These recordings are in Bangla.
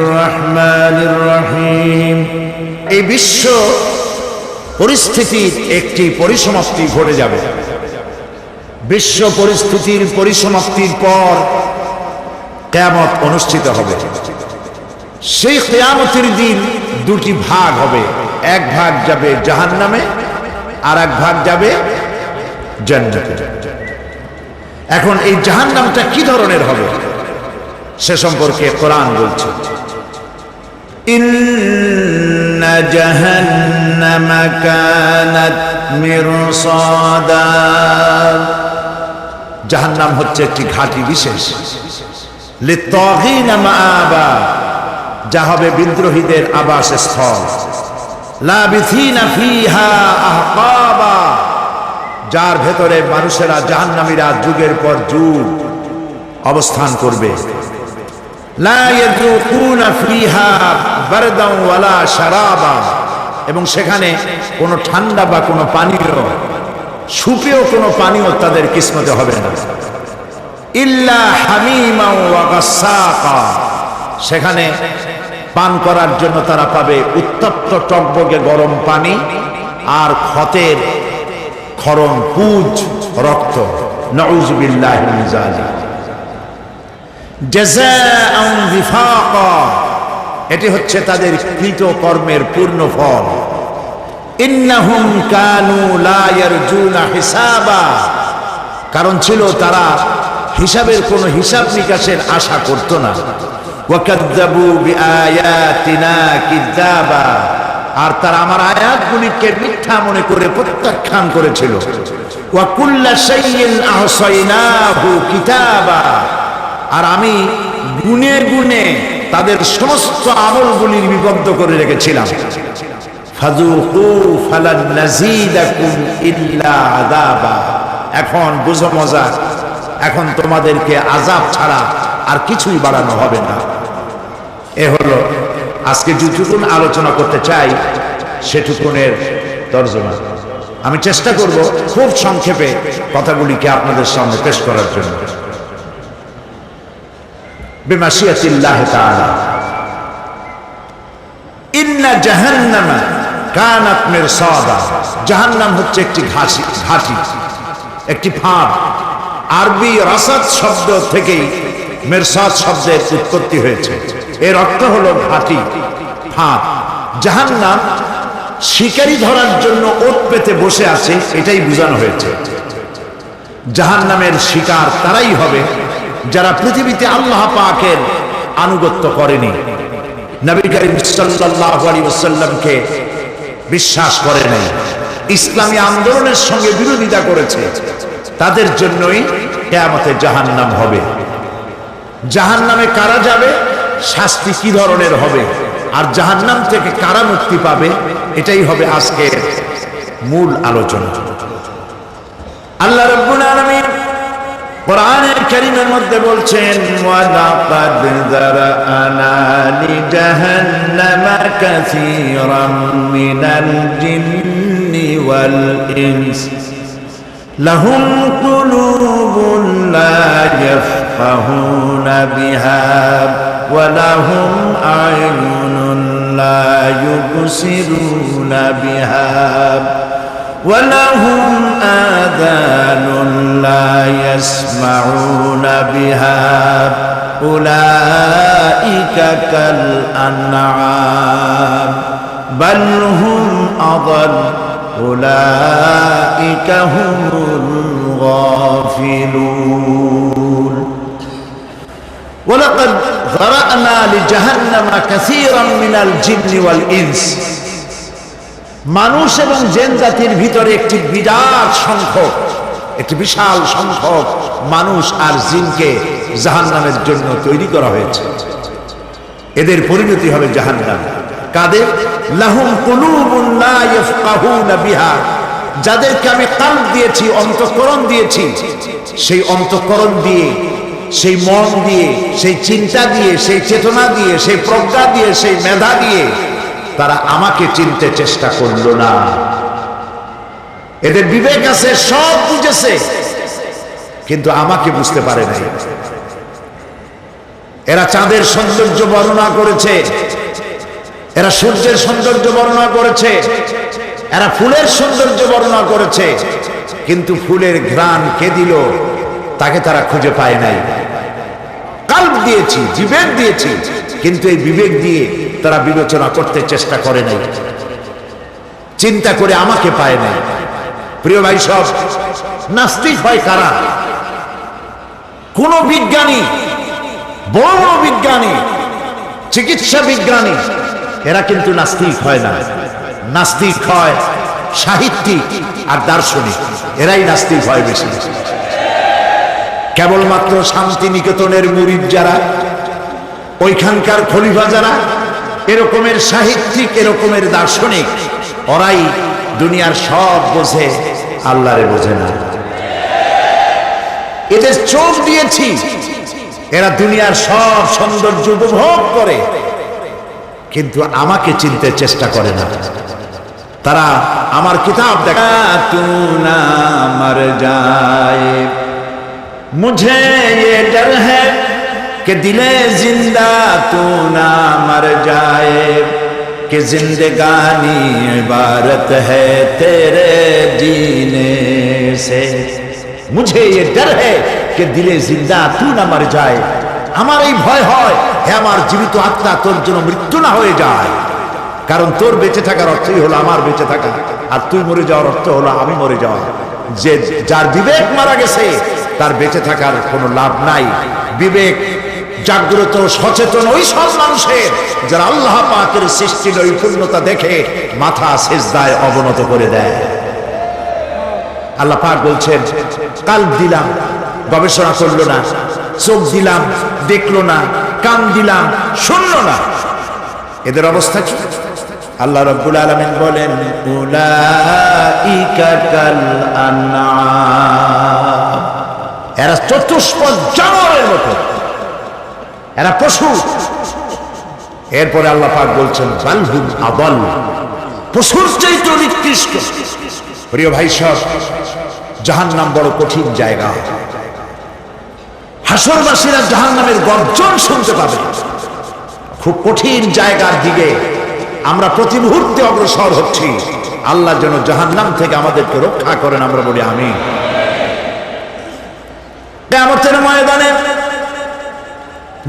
রহমানির রহিম। এই বিশ্ব পরিস্থিতির একটি পরিসমাপ্তি ঘটে যাবে। বিশ্ব পরিস্থিতির পরিসমাপ্তির পর কিয়ামত অনুষ্ঠিত হবে। সেই কিয়ামতের দিন দুটি ভাগ হবে, এক ভাগ যাবে জাহান্নামে আর এক ভাগ যাবে জান্নাতে। এখন এই জাহান্নামটা কি ধরনের হবে সে সম্পর্কে কোরআন বলছে, ইন্না জাহান্নামা কানাত মিরসাদা। জাহান্নাম হচ্ছে একটি ঘাঁটি বিশেষ, লিত্তাগীনা মাআবা, যা হবে বিদ্রোহীদের আবাসস্থল, লাবিথিনা ফিহা আহকাবা, যার ভেতরে মানুষেরা জাহান্নামীরা যুগের পর যুগ অবস্থান করবে। লা ইয়াযুকুনা ফিহা বারদান ওয়ালা শারাবা, এবং সেখানে কোনো ঠান্ডা বা কোনো পানীয়, সুপেয় কোনো পানীয় তাদের কিসমতে হবে না। ইল্লা হামিমা ওয়া গাসসাকা, সেখানে পান করার জন্য তারা পাবে উত্তপ্ত টকবগে গরম পানি আর ক্ষতের খরম পুজ রক্ত। নাউযু বিল্লাহি মিন যালিক। জাযাআন বিফাকা, এটি হচ্ছে তাদের কৃত কর্মের পূর্ণ ফল। ইন্নাহুম কানু লা ইয়ারজুনা হিসাবা, কারণ ছিল তারা হিসাবের কোনো হিসাব নিকাশের আশা করত না। ওয়া কাযযাবু বিআয়াতিনা কিযাবা, আর তারা আমার আয়াতগুলিকে মিথ্যা মনে করে প্রত্যাখ্যান করেছিল। ওয়া কুল্লা শাইইন আহসাইনাহু কিতাবা, আর আমি গুনে গুনে তাদের সমস্ত আমলগুলি লিপিবদ্ধ করে রেখেছিলাম। ফাযুকু ফালান নাযীদাকুম ইল্লা আযাবা, এখন বুঝো মজা, এখন তোমাদেরকে আযাব ছাড়া আর কিছুই বাড়ানো হবে না। এ হলো আজকে যেটুকুন আলোচনা করতে চাই সেটুকুনের তরজমা। আমি চেষ্টা করব খুব সংক্ষেপে কথাগুলিকে আপনাদের সামনে পেশ করার জন্য। বিমাশিয়াতিল্লাহি তাআলা। ইন্না জাহান্নামা কানাত মিরসাদা, জাহান্নাম হচ্ছে একটি ঘাঁটি, একটি ফাঁদ। আরবি রাসাদ শব্দ থেকেই মিরসাদ শব্দের উৎপত্তি হয়েছে। এর অর্থ হলো ঘাঁটি, ফাঁদ। জাহান্নাম শিকারি ধরার জন্য ওট পেতে বসে আছে, এটাই বোঝানো হয়েছে। জাহান্নামের শিকার তারাই হবে যারা পৃথিবীতে আল্লাহ পাকের আনুগত্য করেনি, নবী করিম সাল্লাল্লাহু আলাইহি ওয়াসাল্লামকে বিশ্বাস করে নাই, ইসলামী আন্দোলনের সঙ্গে বিরোধিতা করেছে, তাদের জন্যই কিয়ামতে জাহান্নাম হবে। জাহান্নামে কারা যাবে, শাস্তি কি ধরনের হবে, আর জাহান্নাম থেকে কারা মুক্তি পাবে, এটাই হবে আজকের মূল আলোচনা। আল্লাহ রাব্বুল আলামিন কোরআনের কারীমের মধ্যে বলছেন, ওয়া লাকাদ যারা'না লিজাহান্নামা কাসীরাম মিনাল জিন্নি ওয়াল ইনস লাহুম কুলুবুন লা ইয়াফকাহুনা বিহা ওয়া লাহুম আ'য়ুনুন লা ইউবসিরুনা বিহা ওয়া লাহুম আযানুন লা ইয়াসমাউনা বিহা উলাইকা কাল আনআম বাল হুম আযাল উলাইকা হুমুল গাফিলুন। ওয়া লাকাদ যারা'না লিজাহান্নামা কাসীরাম মিনাল জিন্নি ওয়াল ইনস, মানুষ এবং জিন জাতির ভিতরে একটি বিশাল সংখ্যক মানুষ আর জিনকে জাহান্নামের জন্য তৈরি করা হয়েছে। এদের পরিণতি হবে জাহান্নাম। কাদের? লাহুম কুলুবুন লা ইয়াফকাহুনা বিহা, যাদেরকে আমি কাল্ব দিয়েছি, অন্তঃকরণ দিয়েছি, সেই অন্তঃকরণ দিয়ে, সেই মন দিয়ে, সেই চিন্তা দিয়ে, সেই চেতনা দিয়ে, সেই প্রজ্ঞা দিয়ে, সেই মেধা দিয়ে তারা আমাকে চিনতে চেষ্টা করলো না। এদের বিবেক আছে, সব বুঝেছে, কিন্তু আমাকে বুঝতে পারে নাই। এরা চাঁদের সৌন্দর্য বর্ণনা করেছে, এরা সূর্যের সৌন্দর্য বর্ণনা করেছে, এরা ফুলের সৌন্দর্য বর্ণনা করেছে, কিন্তু ফুলের ঘ্রাণ কে দিল তাকে তারা খুঁজে পায় নাই। কাল্ব দিয়েছি, বিবেক দিয়েছি, কিন্তু এই বিবেক দিয়ে তারা বিবেচনা করতে চেষ্টা করে নাই, চিন্তা করে আমাকে পায় নাই। প্রিয় ভাই সব, নাস্তিক হয় কারা? কোন বিজ্ঞানী, বড় বড় বিজ্ঞানী, চিকিৎসা বিজ্ঞানী, এরা কিন্তু নাস্তিক হয় না। নাস্তিক হয় সাহিত্যিক আর দার্শনিক, এরাই নাস্তিক হয় বেশি। কেবলমাত্র শান্তিনিকেতনের মুরিদ যারা, ওইখানকার খলিফা যারা, এরকমের সাহিত্যিক, এরকমের দার্শনিক, ওরাই দুনিয়ার সব বোঝে, আল্লাহরে বোঝে না। এদের চোখ দিয়েছি, এরা দুনিয়ার সব সৌন্দর্য উপভোগ করে, কিন্তু আমাকে চিনতে চেষ্টা করে না। তারা আমার কিতাব দেখা তু না মর যায়, মুঝে ये डर है कि दिले जिंदा तू ना मर जाए, कि जिंदगानी इबारत है तेरे जीने से। मुझे ये डर है कि दिले जिंदा तू ना मर जाए, আমার এই ভয় হয় হে আমার জীবিত আত্মা তোর জন্য মৃত্যু না হয়ে যায়। কারণ তোর বেঁচে থাকার অর্থই হলো আমার বেঁচে থাকা, আর তুই মরে যাওয়ার অর্থ হলো আমি মরে যাওয়া। যে যার বিবেক মারা গেছে তার বেঁচে থাকার কোনো লাভ নাই। বিবেক জাগ্রত সচেতন ওই সব মানুষের যারা আল্লাহ পাকের সৃষ্টির ওই পূর্ণতা দেখে মাথা সিজদায় অবনত করে দেয়। আল্লাহ পাক বলছেন, কাল্ব দিলাম, গবেষণা করলো না, চোখ দিলাম, দেখলো না, কান দিলাম, শুনলো না, এদের অবস্থা কি? আল্লাহ রাব্বুল আলামিন বলেন, উলাইকা কাল আনআম, এরা চতুষ্পদ জানোয়ারের মতো, এরা পশু। এরপরে আল্লাহ পাক বলছেন, বালহুম আদাল, পশুর চাইতে নিকৃষ্ট। প্রিয় ভাই সব, জাহান্নাম বড় কঠিন জায়গা। হাসরবাসীরা জাহান্নামের গর্জন শুনতে পাবে। খুব কঠিন জায়গার দিকে আমরা প্রতি মুহূর্তে অগ্রসর হচ্ছি। আল্লাহ যেন জাহান্নাম থেকে আমাদেরকে রক্ষা করেন, আমরা বলি আমিন। কিয়ামতের ময়দানে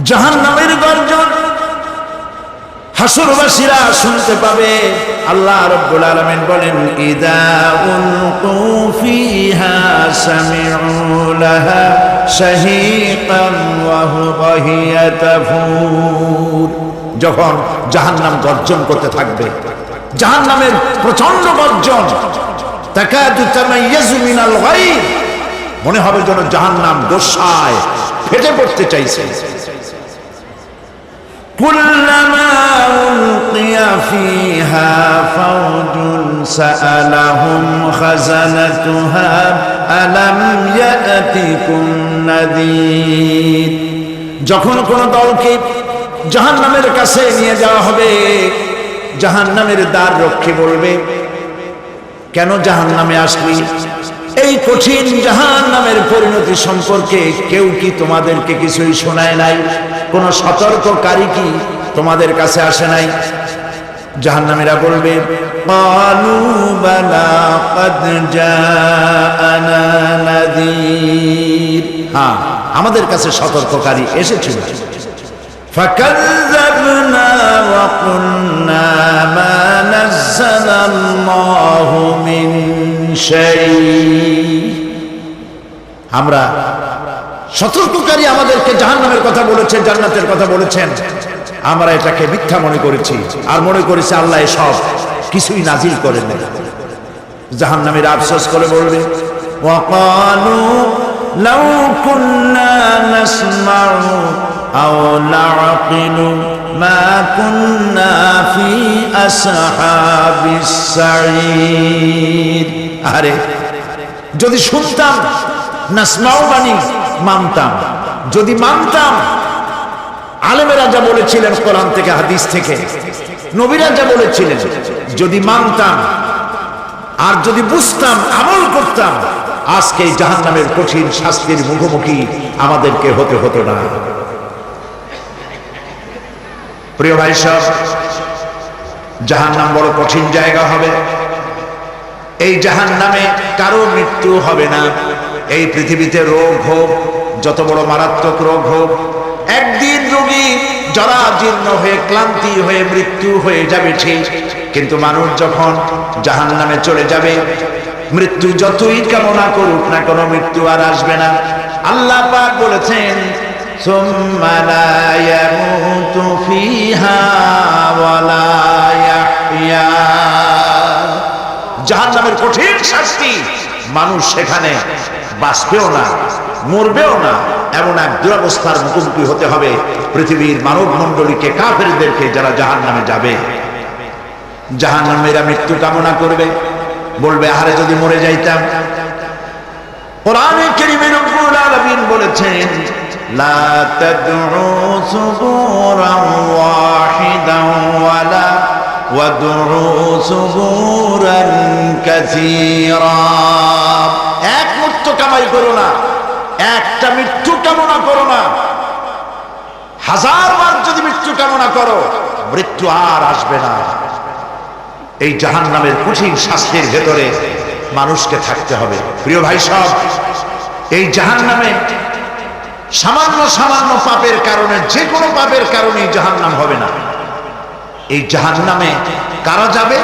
জাহান্নামের গর্জন হাসরবাসীরা শুনতে পাবে। আল্লাহ রাব্বুল আলামিন বলেন, ইদা উলকু ফিহা সামিউ লাহা শাহীকান ওয়া হিয়া তাফুর। যখন জাহান্নাম গর্জন করতে থাকবে, জাহান্নামের প্রচন্ড গর্জন, তাকাদু তামাইয়াজু মিনাল গায়ব, মনে হবে যেন জাহান্নাম গোসায় ফেটে পড়তে চাইছে। কুল্লামা উলকিয়া ফিহা ফাওজুন সাআলাহুম খাজানাতুহা আলাম ইয়াতিকুম নাযীর। যখন কোন দলকে জাহান্নামের কাছে নিয়ে যাওয়া হবে, জাহান্নামের দ্বার রক্ষী বলবে, কেন জাহান্নামে আসলি? এই কঠিন জাহান্নামের পরিণতি সম্পর্কে কেউ কি তোমাদেরকে কিছুই শোনায় নাই? কোন সতর্ককারী কি তোমাদের কাছে আসে নাই? জাহান্নামীরা বলবে, ক্বালু বালা ক্বাদ জাআনা নাযীর, হ্যাঁ আমাদের কাছে সতর্ককারী এসেছিল। ফাকাযযাবনা ওয়া কুলনা মা নাযালাল্লাহু মিন শাই, আমরা সতর্ককারী আমাদেরকে জাহান্নামের কথা বলেছেন, জান্নাতের কথা বলেছেন, আমরা এটাকে মিথ্যা মনে করেছি আর মনে করেছি আল্লাহ এসব কিছুই নাজিল করেন না। জাহান্নামীরা আফসোস করে বলবে, ওয়াকালু লাউ কুন্না নাসমাউ আও নাআকিলু মা কুন্না ফি আসহাবিস সাঈর। আরে যদি শুনতাম, নাসমাউ মানে মানতাম, যদি মানতাম, আলেমেরা যা বলেছিলেন কোরআন থেকে হাদিস থেকে, নবীরা যা বলেছিলেন, যদি মানতাম আর যদি বুঝতাম, আমল করতাম, আজকে জাহান্নামের কঠিন শাস্তির মুখোমুখি আমাদেরকে হতে হতো না। প্রিয় ভাই সব, জাহান্নাম বড় কঠিন জায়গা হবে। এই জাহান্নামে কারো মৃত্যু হবে না। এই পৃথিবীতে রোগ হোক, যত বড় মারাত্মক রোগ হোক, একদিন রোগী জরাজীর্ণ হয়ে ক্লান্তি হয়ে মৃত্যু হয়ে যাবে ঠিক, কিন্তু মানুষ যখন জাহান্নামে চলে যাবে, মৃত্যু যতই কামনা করুক না, কোনো মৃত্যু আর আসবে না। আল্লাহ পাক বলেছেন, সুম্মা লা ইয়ামুতু ফিহা ওয়া লা ইয়াহইয়া। জাহান্নামের কঠিন শাস্তি, মানুষ সেখানে বাঁচবেও না, মরবেও না, এমন এক দুরবস্থার মুখোমুখি হতে হবে পৃথিবীর মানব মণ্ডলীকে, কাফেরদেরকে, যারা জাহান্নামে যাবে। জাহান্নামীরা মৃত্যু কামনা করবে, বলবে আরে যদি মরে যাইতাম। কোরআনে কারীমে রব্বুল আলামিন বলেছেন, লা তাদউ সুবুরান ওয়াহিদান ওয়ালা ওয়াদউ সুবুরান কাসীরা। এক মৃত্যু কামাই করো না, একটা মৃত্যু কামনা করো না। হাজারবার যদি মৃত্যু কামনা করো, মৃত্যু আর আসবে না। এই জাহান্নামের কঠিন শাস্তির ভেতরে মানুষকে থাকতে হবে। প্রিয় ভাই সব, এই জাহান্নামে সামান্য সামান্য পাপের কারণে, যে কোনো পাপের কারণে জাহান্নাম হবে না। এই জাহান্নামে কারা যাবে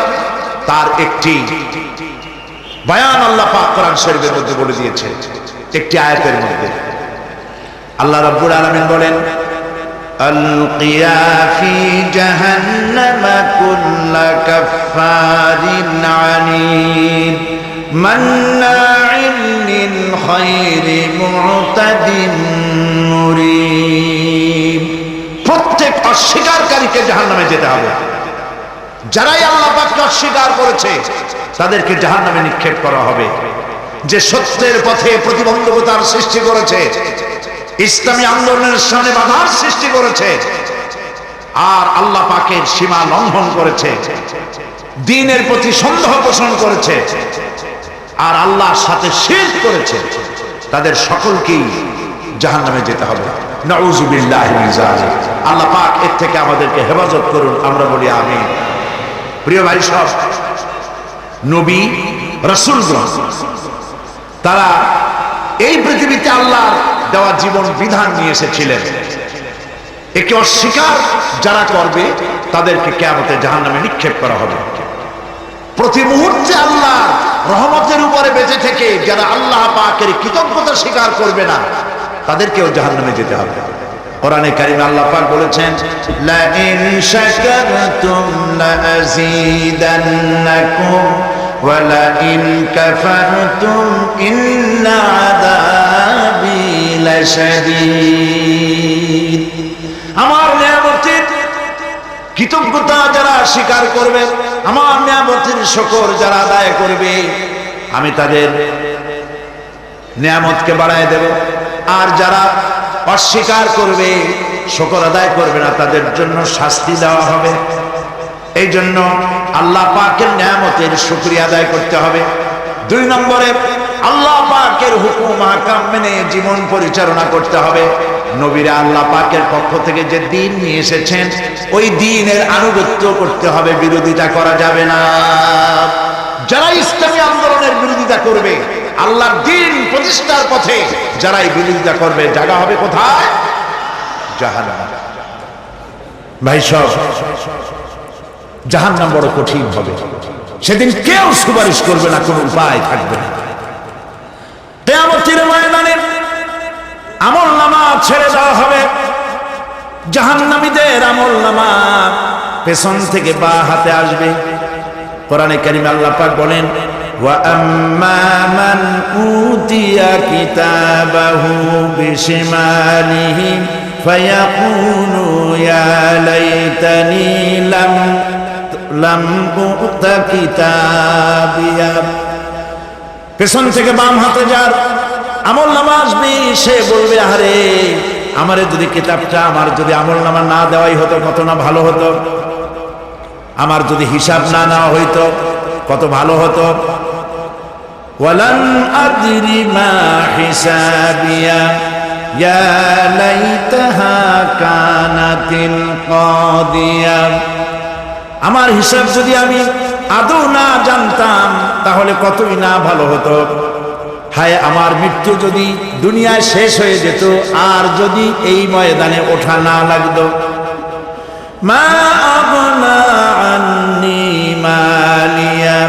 তার একটি বয়ান আল্লাহ পাক কোরআন শরীফের মধ্যে বলে দিয়েছে, একটি আয়াতের মধ্যে। আল্লাহ রাব্বুল আলামিন বলেন, আলকিয়া ফি জাহান্নামা কুল্লা কাফফারিন আনিদ মান্নাইন লিল খায়রি মু'তাদিন মুরিব। প্রত্যেক অস্বীকারীকে জাহান্নামে যেতে হবে। যারাই আল্লাহ পাককে অস্বীকার করেছে তাদেরকে জাহান্নামে নিক্ষেপ করা হবে। যে সত্যের পথে প্রতিবন্ধকতার সৃষ্টি করেছে, ইসলামী আন্দোলনের সামনে বাধার সৃষ্টি করেছে, আর আল্লাহ পাকের সীমা লঙ্ঘন করেছে, দ্বীনের প্রতি সন্দেহ পোষণ করেছে, আর আল্লাহর সাথে শিরক করেছে, তাদের সকলকেই জাহান্নামে যেতে হবে। নাউযুবিল্লাহি মিন যালিক। আল্লাহ পাক এর থেকে আমাদেরকে হেফাজত করুন, আমরা বলি আমিন। প্রিয় ভাই সব, নবী রাসূলগণ তারা এই পৃথিবীতে আল্লাহর দেওয়া জীবন বিধান নিয়ে এসেছিলেন। একে অস্বীকার যারা করবে তাদেরকে কিয়ামতে জাহান্নামে নিক্ষেপ করা হবে। প্রতি মুহূর্তে আল্লাহর রহমতের উপরে বেঁচে থেকে যারা আল্লাহ পাকের কৃতজ্ঞতা স্বীকার করবে না, তাদেরকেও জাহান্নামে যেতে হবে। কোরআনে কারীমে আল্লাহ পাক বলেছেন, লা ইন শাকারতুম লা আযীদান্নাকুম ওয়া লা ইন কাফারতুম ইন্না আযাবি লাশাদীদ। আমার নিয়ামতের কৃতজ্ঞতা যারা স্বীকার করবে, আমার নিয়ামতের শুকর যারা আদায় করবে, আমি তাদের নিয়ামতকে বাড়ায় দেব। আর যারা অস্বীকার করবে, শুকর আদায় করবে না, তাদের জন্য শাস্তি দেওয়া হবে। এই জন্য আল্লাহ পাকের নিয়ামতের শুকরিয়া আদায় করতে হবে। 2 নম্বরে আল্লাহ পাকের হুকুম আহকাম মেনে জীবন পরিচালনা করতে হবে। নবীরা আল্লাহ পাকের পক্ষ থেকে যে দ্বীন নিয়ে এসেছেন, ওই দ্বীনের আনুগত্য করতে হবে, বিরোধিতা করা যাবে না। যারা ইসলামী আন্দোলনের বিরোধিতা করবে, আল্লাহর দ্বীন প্রতিষ্ঠার পথে যারাই বিরোধিতা করবে, জায়গা হবে কোথায়? জাহান্নাম। ভাই সব, জাহান্নাম বড় কঠিন হবে। সেদিন কেউ সুপারিশ করবে না, কোনো উপায় থাকবে না। কিয়ামতের ময়দানে আমলনামা ছেড়ে দেওয়া হবে। জাহান্নামীদের আমলনামা পেছন থেকে বা হাতে আসবে। কোরআনে কারীমে আল্লাহ পাক বলেন, ওয়া আম্মা মান উতিয়া কিতাবাহু বিশিমালিহি ফায়াকুলু ইয়া লাইতানি লাম উতা কিতাবিয়া। পেছন থেকে বাম হাতে যার আমলনামা আসবে, সে বলবে, আরে আমারে যদি কিতাবটা, আমার যদি আমলনামা না দেওয়াই হতো কত না ভালো হতো, আমার যদি হিসাব না নেওয়া হইতো কত ভালো হতো। ওয়ালান আদরি মা হিসাবিয়া ইয়া লাইতাহা কানাতিল কাদিয়া। আমার হিসাব যদি আমি আদৌ না জানতাম তাহলে কতই না ভালো হতো। হায় আমার মৃত্যু যদি দুনিয়ায় শেষ হয়ে যেত আর যদি এই ময়দানে ওঠা না লাগতো। মা আগনা আন্নি মালিয়া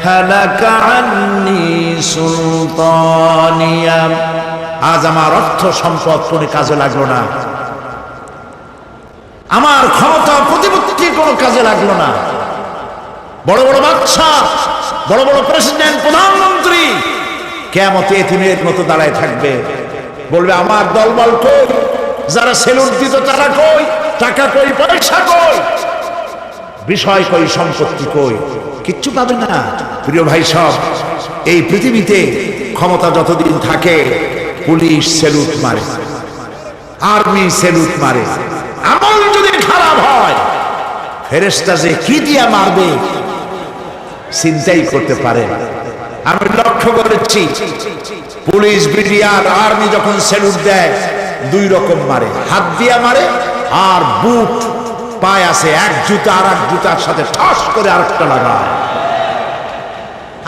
হালাকা আন্নি সুলতানিয়া। আজ আমার অর্থ সম্পদ কোনো কাজে লাগলো না, আমার ক্ষমতা প্রতিপত্তি কোনো কাজে লাগলো না। বড় বড় বাদশা, বড় বড় প্রেসিডেন্ট, প্রধানমন্ত্রী কিয়ামতে এতিমের মতো দাঁড়ায় থাকবে, বলবে আমার দলবল কই, যারা সেলুট দিত তারা কই, টাকা কই, পয়সা কই, বিষয় কই, সম্পত্তি কই, কিচ্ছু পাবে না। প্রিয় ভাই সব, এই পৃথিবীতে ক্ষমতা যতদিন থাকে পুলিশ সেলুট মারে, আর্মি সেলুট মারে। আমল যদি খারাপ হয় ফেরেশতা যে কি দিয়া মারবে চিন্তাই করতে পারে। আমি লক্ষ্য করেছি পুলিশ, বিডিআর, আর্মি যখন সেলুট দেয় দুই রকম মারে, হাত দিয়া মারে আর বুট পায় আছে এক জুতা আর এক জুতার সাথে ঠাস করে আরেকটা লাগায়।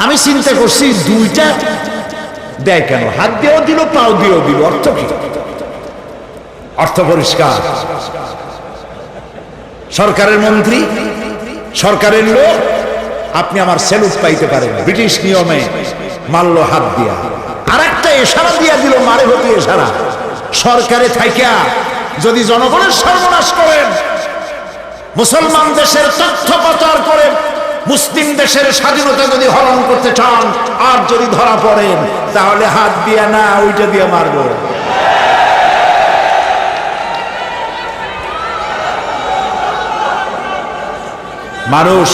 আমি চিন্তা করছি দুইটা দেয় কেন, হাত দিয়েও দিল পাও দিয়েও দিল, অর্থ কি? অর্থ পরিষ্কার। সরকারের মন্ত্রী, সরকারের লোক, আপনি আমার সেলুট পাইতে পারেন, ব্রিটিশ নিয়মে মারল হাত দিয়া, আর একটা ইশারা দিয়া দিল, মারে হতে ইশারা। সরকারে থাইকা যদি জনগণের সর্বনাশ করেন, মুসলমান দেশের তথ্য প্রচার করে মুসলিম দেশের স্বাধীনতা যদি হরণ করতে চান আর যদি ধরা পড়েন তাহলে হাত দিয়া না ওইটা দিয়ে মারব। মানুষ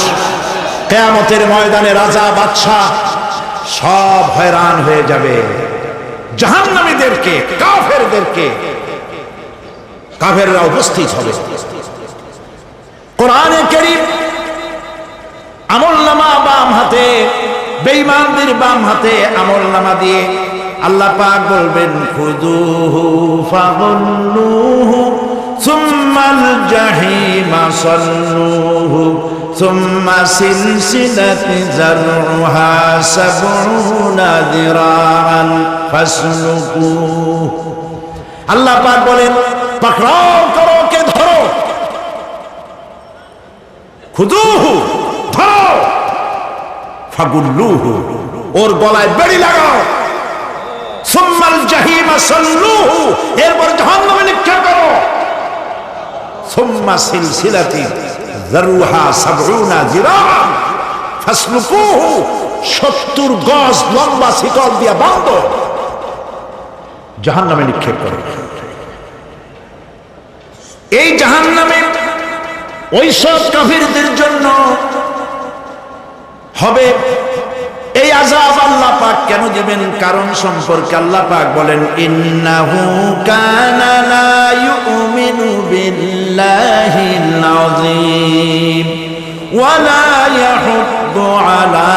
কিয়ামতের ময়দানে রাজা বাদশা সব হয়রান হয়ে যাবে। জাহান্নামীদেরকে, কাফেরদেরকে, কাফেররা উপস্থিত হবে। কোরআনে কারীম আমলনামা বাম হাতে, বেঈমানদের বাম হাতে আমলনামা দিয়ে আল্লাহ পাক বলবেন খুযুহু ফাগুল্লুহু সুম্মাল জাহিমা সাল্লুহু সুম্মা সিলসিলাতি যারউহা সাবউনা যিরাআন ফাসলুকুহু। আল্লাহ পাক বলেন পাকড়াও করো, কে ধরো, খুযুহু ধরো, ফাগুল্লুহু ওর গলায় বেড়ি লাগাও, সুম্মাল জাহিমা সাল্লুহু এরপর জাহান্নামে নিক্ষেপ করো, সুম্মা সিলসিলাতি যারউহা সাবউনা যিরাআন ফাসলুকুহু 70 গজ লম্বা শিকল দিয়ে বাঁধো, জাহান্নামে নিক্ষেপ করো। এই জাহান্নামে ওই সব কাফিরদের জন্য হবে এই আযাব। আল্লাহ পাক কেন দিবেন কারণ সম্পর্কে আল্লাহ পাক বলেন ইন্নাহু কানা লা ইউমিনু বিল্লাহিল আযীম ওয়া লা ইয়াহুদ্দু আলা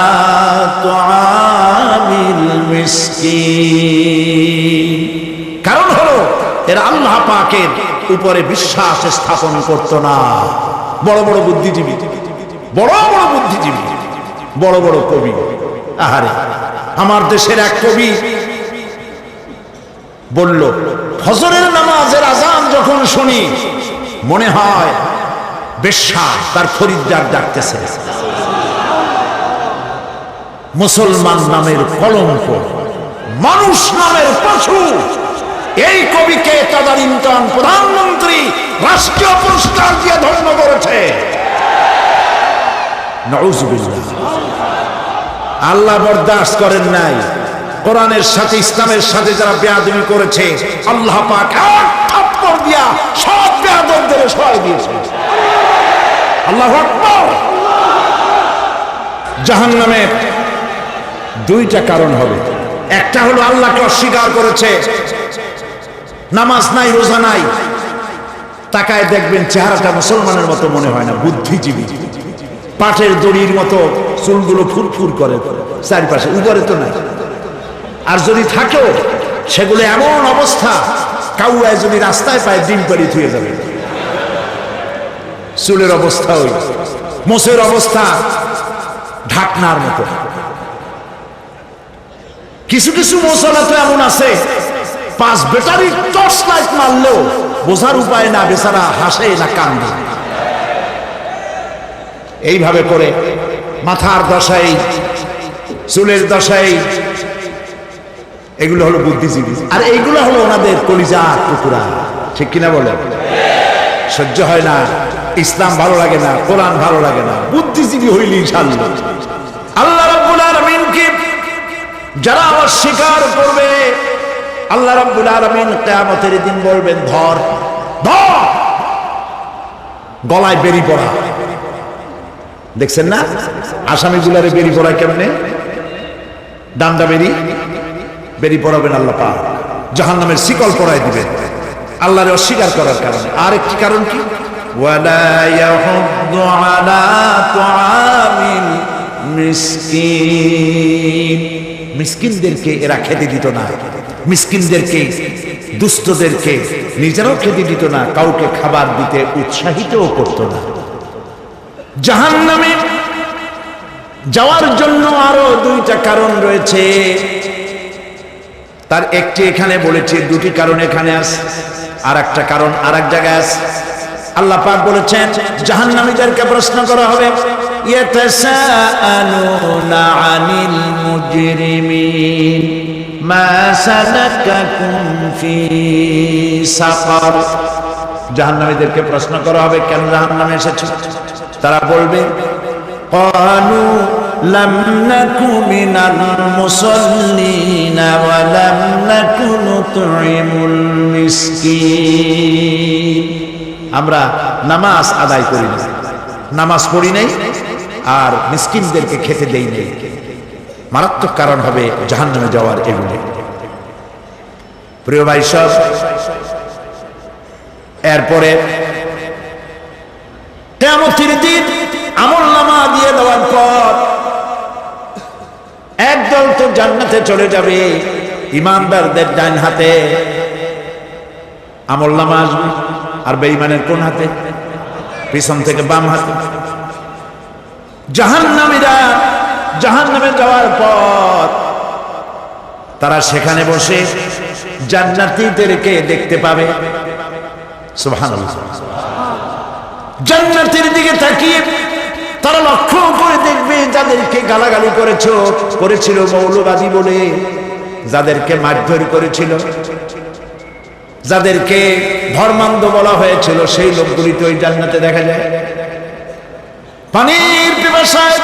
তুআমিল মিসকিন। কারণ হলো এরা আল্লাহ পাকের উপরে বিশ্বাস স্থাপন করত না। বড় বড় বুদ্ধিজীবী, বড় বড় বুদ্ধিজীবী, বড় বড় কবি, আহারে আমার দেশের এক কবি বলল ফজরের নামাজের আজান যখন শুনি মনে হয় বেশ্যা তার খরিদ্দার ডাকতেছে। মুসলমান নামের কলঙ্ক, মানুষ নামের পশু। এই কবিকে তদানীন্তন প্রধানমন্ত্রী রাষ্ট্রীয় পুরস্কার দিয়ে ধন্য করেছে। নাউযুবিল্লাহ। আল্লাহ বরদাস্ত করেন নাই। কোরআনের সাথে ইসলামের সাথে যারা বেয়াদবি করেছে আল্লাহ পাক এক থাপ্পড় দিয়া সব বেয়াদবদের সরিয়ে দিয়েছে। আল্লাহু আকবার। জাহান্নামের দুইটা কারণ হবে। একটা হলো আল্লাহকে অস্বীকার করেছে, নামাজ নাই, রোজা নাই, তাকায় দেখবেন চেহারাটা মুসলমানের মতো মনে হয় না, বুদ্ধিজীবী, পাটের দড়ির মতো চুলগুলো ফুরফুর করে চারপাশে, উপরে তো নাই। আর যদি থাকেও সেগুলো এমন অবস্থা কাউয়ায় যদি রাস্তায় পায় ডিম পাড়ি থুয়ে যাবে। চুলের অবস্থা ওই, মোষের অবস্থা ঢাকনার মতো। কিছু কিছু মশলা তো এমন আছে 5 ব্যাটারি টর্চ লাইট মারলেও বোঝার উপায় না, বেচারা হাসে না কান্দে। এইভাবে করে মাথার দশাই, চুলের দশাই, এগুলো হলো বুদ্ধিজীবী। আর এইগুলো হলো ওনাদের কলিজা টুকরা, ঠিক কিনা বলে? সহ্য হয় না, ইসলাম ভালো লাগে না, কোরআন ভালো লাগে না, বুদ্ধিজীবী হইলি ইনশাআল্লাহ। আল্লাহ রাব্বুল আলামিনকে যারা অস্বীকার করবে, আল্লাহ রাব্বুল আলামিন কিয়ামতের দিন বলবেন, ধর ধর, গলায় বেরি পড়া। দেখছেন না আসামিগুলারে বেরি পড়া কেমনে? ডান্ডা বেরি পড়াবেন আল্লাহ পাক, জাহান্নামের শিকল পরায় দিবেন আল্লাহরে অস্বীকার করার কারণে। আর একটি কারণ কি? ওয়ালা ইয়াহুদ্দু আলা তুআমিল মিসকিন, মিসকিনদেরকে এরা খেতে দিত না, মিসকিনদেরকে, দুস্থদেরকে নিজেরাও খেতে দিত না, কাউকে খাবার দিতে উৎসাহিতও করত না। জাহান্নামে যাওয়ার জন্য আরো 2টা কারণ রয়েছে, তার একটি এখানে বলেছে, 2টি কারণ এখানে আছে, আর একটা কারণ আর এক জায়গায় আছে। আল্লাহ পাক বলেছেন জাহান্নামীদেরকে প্রশ্ন করা হবে, ইয়াতাসাআলুনা আনিল মুজরিমিন মা সালাকাকুম ফি সাকার। জাহান্নামীদেরকে প্রশ্ন করা হবে, কেন জাহান্নামে এসেছো? তারা বলবে, ক্বালু লাম নাকু মিনাল মুসাল্লিনা ওয়া লাম নাকু নুতঈমুল মিসকিন। আমরা নামাজ আদায় করি না, নামাজ পড়ি নাই, আর মিসকিনদেরকে খেতে দেই নাই। মারাত্মক কারণ হবে জাহান্নামে যাওয়ার এগুলি। প্রিয় ভাই সব, এরপরে কিয়ামতের দিন আমলনামা দিয়ে দেওয়ার পর একদল তো জান্নাতে চলে যাবে, ইমানদারদের ডান হাতে আমলনামা আসবে, আর বেঈমানের কোন হাতে? পিছন থেকে বাম হাতে। জাহান্নামীরা জাহান্নামে যাওয়ার পর তারা সেখানে বসে জান্নাতীদেরকে দেখতে পাবে। সুবহানাল্লাহ। জান্নাতের দিকে তাকিয়ে তারা লক্ষ্য করে দেখবে যাদেরকে গালাগালি করেছিল মৌলবাদী বলে, যাদেরকে মারধর করেছিল, যাদেরকে ধর্মান্ধ বলা হয়েছিল, সেই লোকগুলি তো ওই জান্নাতে দেখা যায়। পানির পিপাসায়,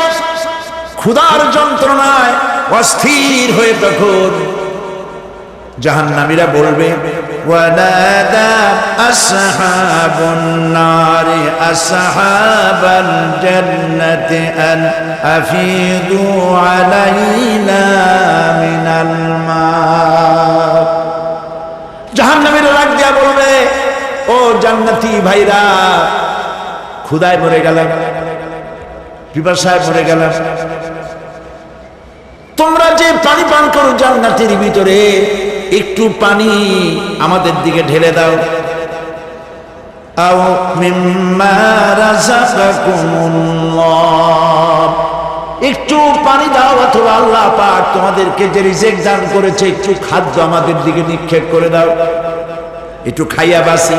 ক্ষুধার যন্ত্রণায় অস্থির হয়ে তখন জাহান্নামীরা বলবে, ওয়ানাদা আসহাবুন নারি আসহাবাল জান্নাতি আন আফিদু আলাইনা মিনাল মা। জাহান্নামীরা ডাক দিয়া বলবে, ও জান্নাতি ভাইরা, ক্ষুধায় মরে গেলাম, পিপাসায় মরে গেলাম, তোমরা যে পানি পান করো জান্নাতের ভিতরে, একটু পানি আমাদের দিকে ঢেলে দাও। আও মিম্মা রাযাকাকুমুল্লাহ, একটু পানি দাও, অথবা আল্লাহ পাক তোমাদেরকে যে রিজিক দান করেছে একটু খাদ্য আমাদের দিকে নিক্ষেপ করে দাও, একটু খাইয়া বাসি।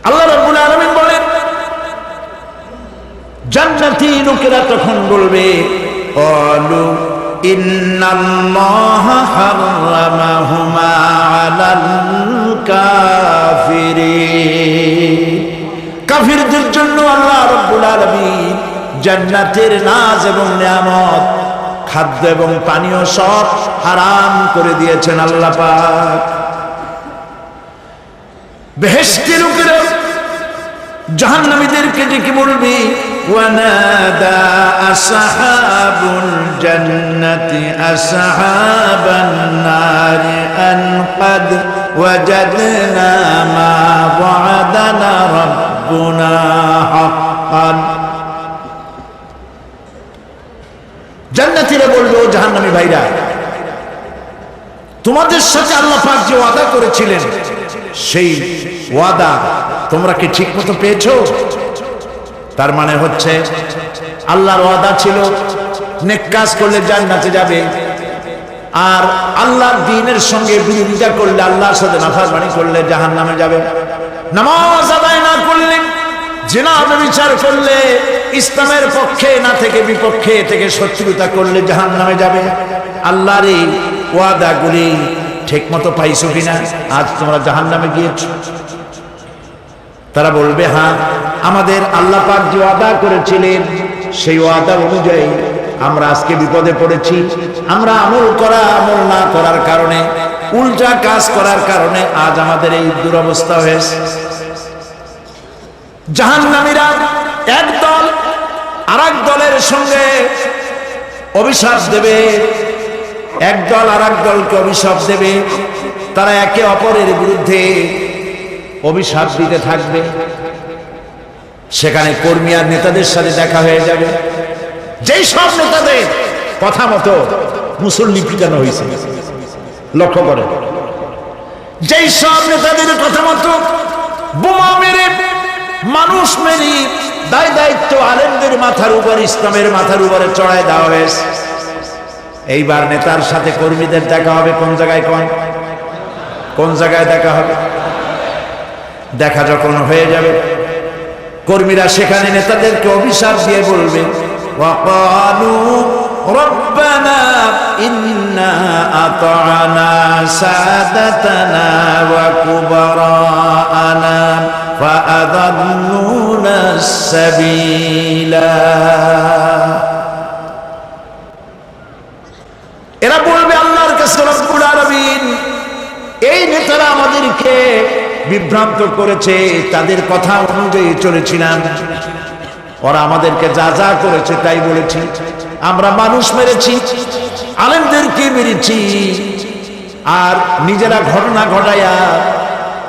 আল্লাহ রাব্বুল আলামিন বলেন, জান্নাতি লোকেরা তখন বলবে, ক্বালু ইন্নাল্লাহা হারামাহুমা আলাল কাফিরিন। কাফিরদের জন্য আল্লাহ রাব্বুল আলামিন জান্নাতের নাজ এবং নিয়ামত, খাদ্য এবং পানীয় সব হারাম করে দিয়েছেন আল্লাহ পাক। বেহেশতি লোকেরা জাহান্নামীদেরকে ডেকে বলবে, ওয়ানাদা আসহাবুল জান্নাতি আসহাবান নারি আন ক্বাদ ওয়াজাদনা মা ওয়া'দানা রাব্বুনা হাক্কান। জান্নাতীরা বলবে, ও জাহান্নামী ভাইরা, তোমাদের সাথে আল্লাহ পাক যে ওয়াদা করেছিলেন সেই ওয়াদা তোমরা কি ঠিক মতো পেয়েছো? তার মানে হচ্ছে আল্লাহর ওয়াদা ছিল নেক কাজ করলে জান্নাতে যাবে, আর আল্লাহর দ্বীনের সঙ্গে বিরোধিতা করলে, আল্লাহর সাথে নাফরমানি করলে জাহান্নামে যাবে। নামাজ আদায় না করলে, জিনা ব্যভিচার করলে, ইসলামের পক্ষে না থেকে বিপক্ষে থেকে শত্রুতা করলে জাহান্নামে যাবে। আল্লাহর এই ওয়াদাগুলি ঠিক মতো পাইছো কিনা? আজ তোমরা জাহান্নামে গিয়েছো। তারা বলবে, হ্যাঁ, আমাদের আল্লাহ পাক যে ওয়াদা করেছিলেন সেই ওয়াদা অনুযায়ী আমরা আজকে বিপদে পড়েছি। আমরা আমল না করার কারণে, উল্টা কাজ করার কারণে আজ আমাদের এই দুরবস্থা হয়েছে। জাহান্নামীরা এক দল আরেক দলের সঙ্গে অভিশাপ দেবে, এক দল আরেক দলকে অভিশাপ দেবে। তারা একে অপরের বিরুদ্ধে অভিশাপ দিতে থাকবে। সেখানে কর্মী আর নেতাদের সাথে দেখা হয়ে যাবে। যেই সব নেতাদের কথা মতো মুসল্লি পিটানো হয়েছে, লক্ষ্য করে, যেই সব নেতাদের কথা মতো বোমা মেরে মানুষ মেরে দায় দায়িত্ব আলেমদের মাথার উপর, ইসলামের মাথার উপরে চড়ায় দেওয়া হয়েছে। এইবার নেতার সাথে কর্মীদের দেখা হবে কোন জায়গায়? কোন জায়গায় দেখা হবে? দেখা যখন হয়ে যাবে, কর্মীরা সেখানে নেতাদেরকে অভিশাপ দিয়ে বলবে, ওয়াকালু রব্বানা ইন্না আতা'না সাদাতানা ওয়া কুবারা'ানা ফাআদাল্লুনা সাবিলা। এরা বলবে আল্লাহর কাছে, রব্বুল আলামিন, এই নেতারা আমাদেরকে বিভ্রান্ত করেছে, তাদের কথা অনুযায়ী চলেছিলাম, ওরা আমাদেরকে যা যা করেছে তাই বলেছি। আমরা মানুষ মেরেছি, আলেমদেরকে মেরেছি, আর নিজেরা ঘটনা ঘটাইয়া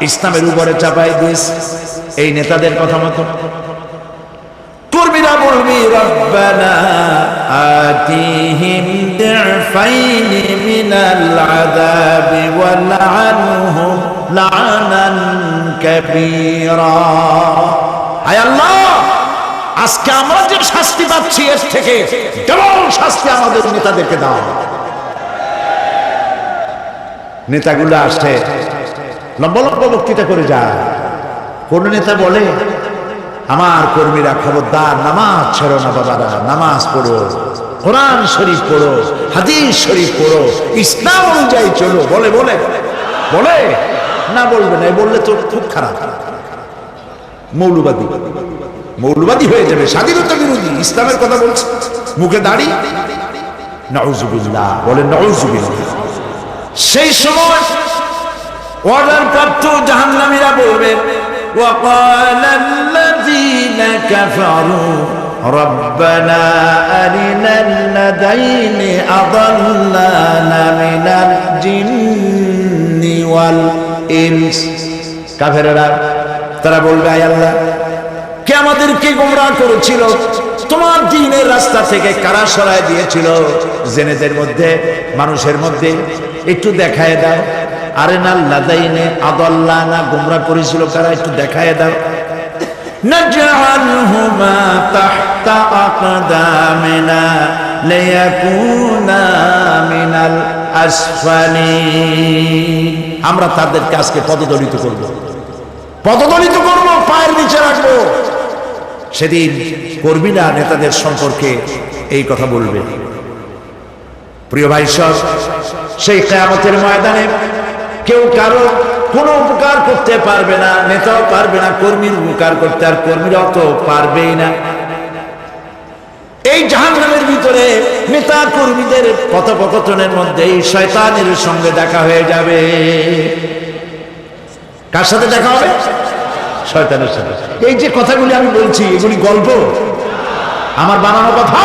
ইসলামের উপরে চাপাই দিয়েছি এই নেতাদের কথা মতো। কর্মীরা বলবি, রব্বানা আতিহিম দি'ফাইনি মিনাল আযাবি ওয়া লা'আনহুম লা'নান কাবীরা। হায় আল্লাহ, আজকে আমরা যে শাস্তি পাচ্ছি এর থেকে ডবল শাস্তি আমাদের নেতাদেরকে দাও। নেতাগুলো আসছে, লম্বা লম্বা বক্তৃতা করে যায়। কোন নেতা বলে, আমার কর্মীরা খবরদার, নামাজ ছেড়ো না বাবারা, নামাজ পড়ো, কোরআন শরীফ পড়ো, হাদিস শরীফ পড়ো, ইসলাম অনুযায়ী চলো। বলে বলে বলে না, বলবে না, বললে তো খুব খারাপ, মৌলবাদী হয়ে যাবে, স্বাধীনতা বিরোধী, ইসলামের কথা বলছে, মুখে দাড়ি, নাউজুবিল্লাহ, বলে নাউজুবিল্লাহ। সেই সময় অর্ডার প্রাপ্ত জাহান্নামীরা বলবে, وقال الذين كفروا ربنا أرنا الذين أضلانا من الجن والإنس। কাফেররা তারা বলবে, আয় আল্লাহ, কে আমাদেরকে গোমরাহ করেছিল, তোমার দ্বীনের রাস্তা থেকে কারা সরায় দিয়েছিল, জেনেদের মধ্যে, মানুষের মধ্যে একটু দেখায় দাও। আরেনা লাদাইনে আদাল্লানা, গোমরাহ করেছিল কারা, একটু দেখায় দাও। নাজআলহুমা তাহতা আকদামিনা লিয়াকুনা মিনাল আসফালিন। আমরা তাদেরকে আজকে পদদলিত করব, পায়ের নিচে রাখবো। সেদিন কর্মীরা নেতাদের সম্পর্কে এই কথা বলবে। প্রিয় ভাই সব, সেই কিয়ামতের ময়দানে কেউ কারো কোনো উপকার করতে পারবে না, নেতাও পারবে না কর্মীর উপকার করতে, আর কর্মীরাও তো পারবেই না। এই জাহান্নামের ভিতরে নেতা কর্মীদের কথোপকথনের মধ্যে এই শয়তানের সঙ্গে দেখা হয়ে যাবে। কার সাথে দেখা হবে? শয়তানের সাথে। এই যে কথাগুলি আমি বলছি, এগুলি গল্প, আমার বানানো কথা?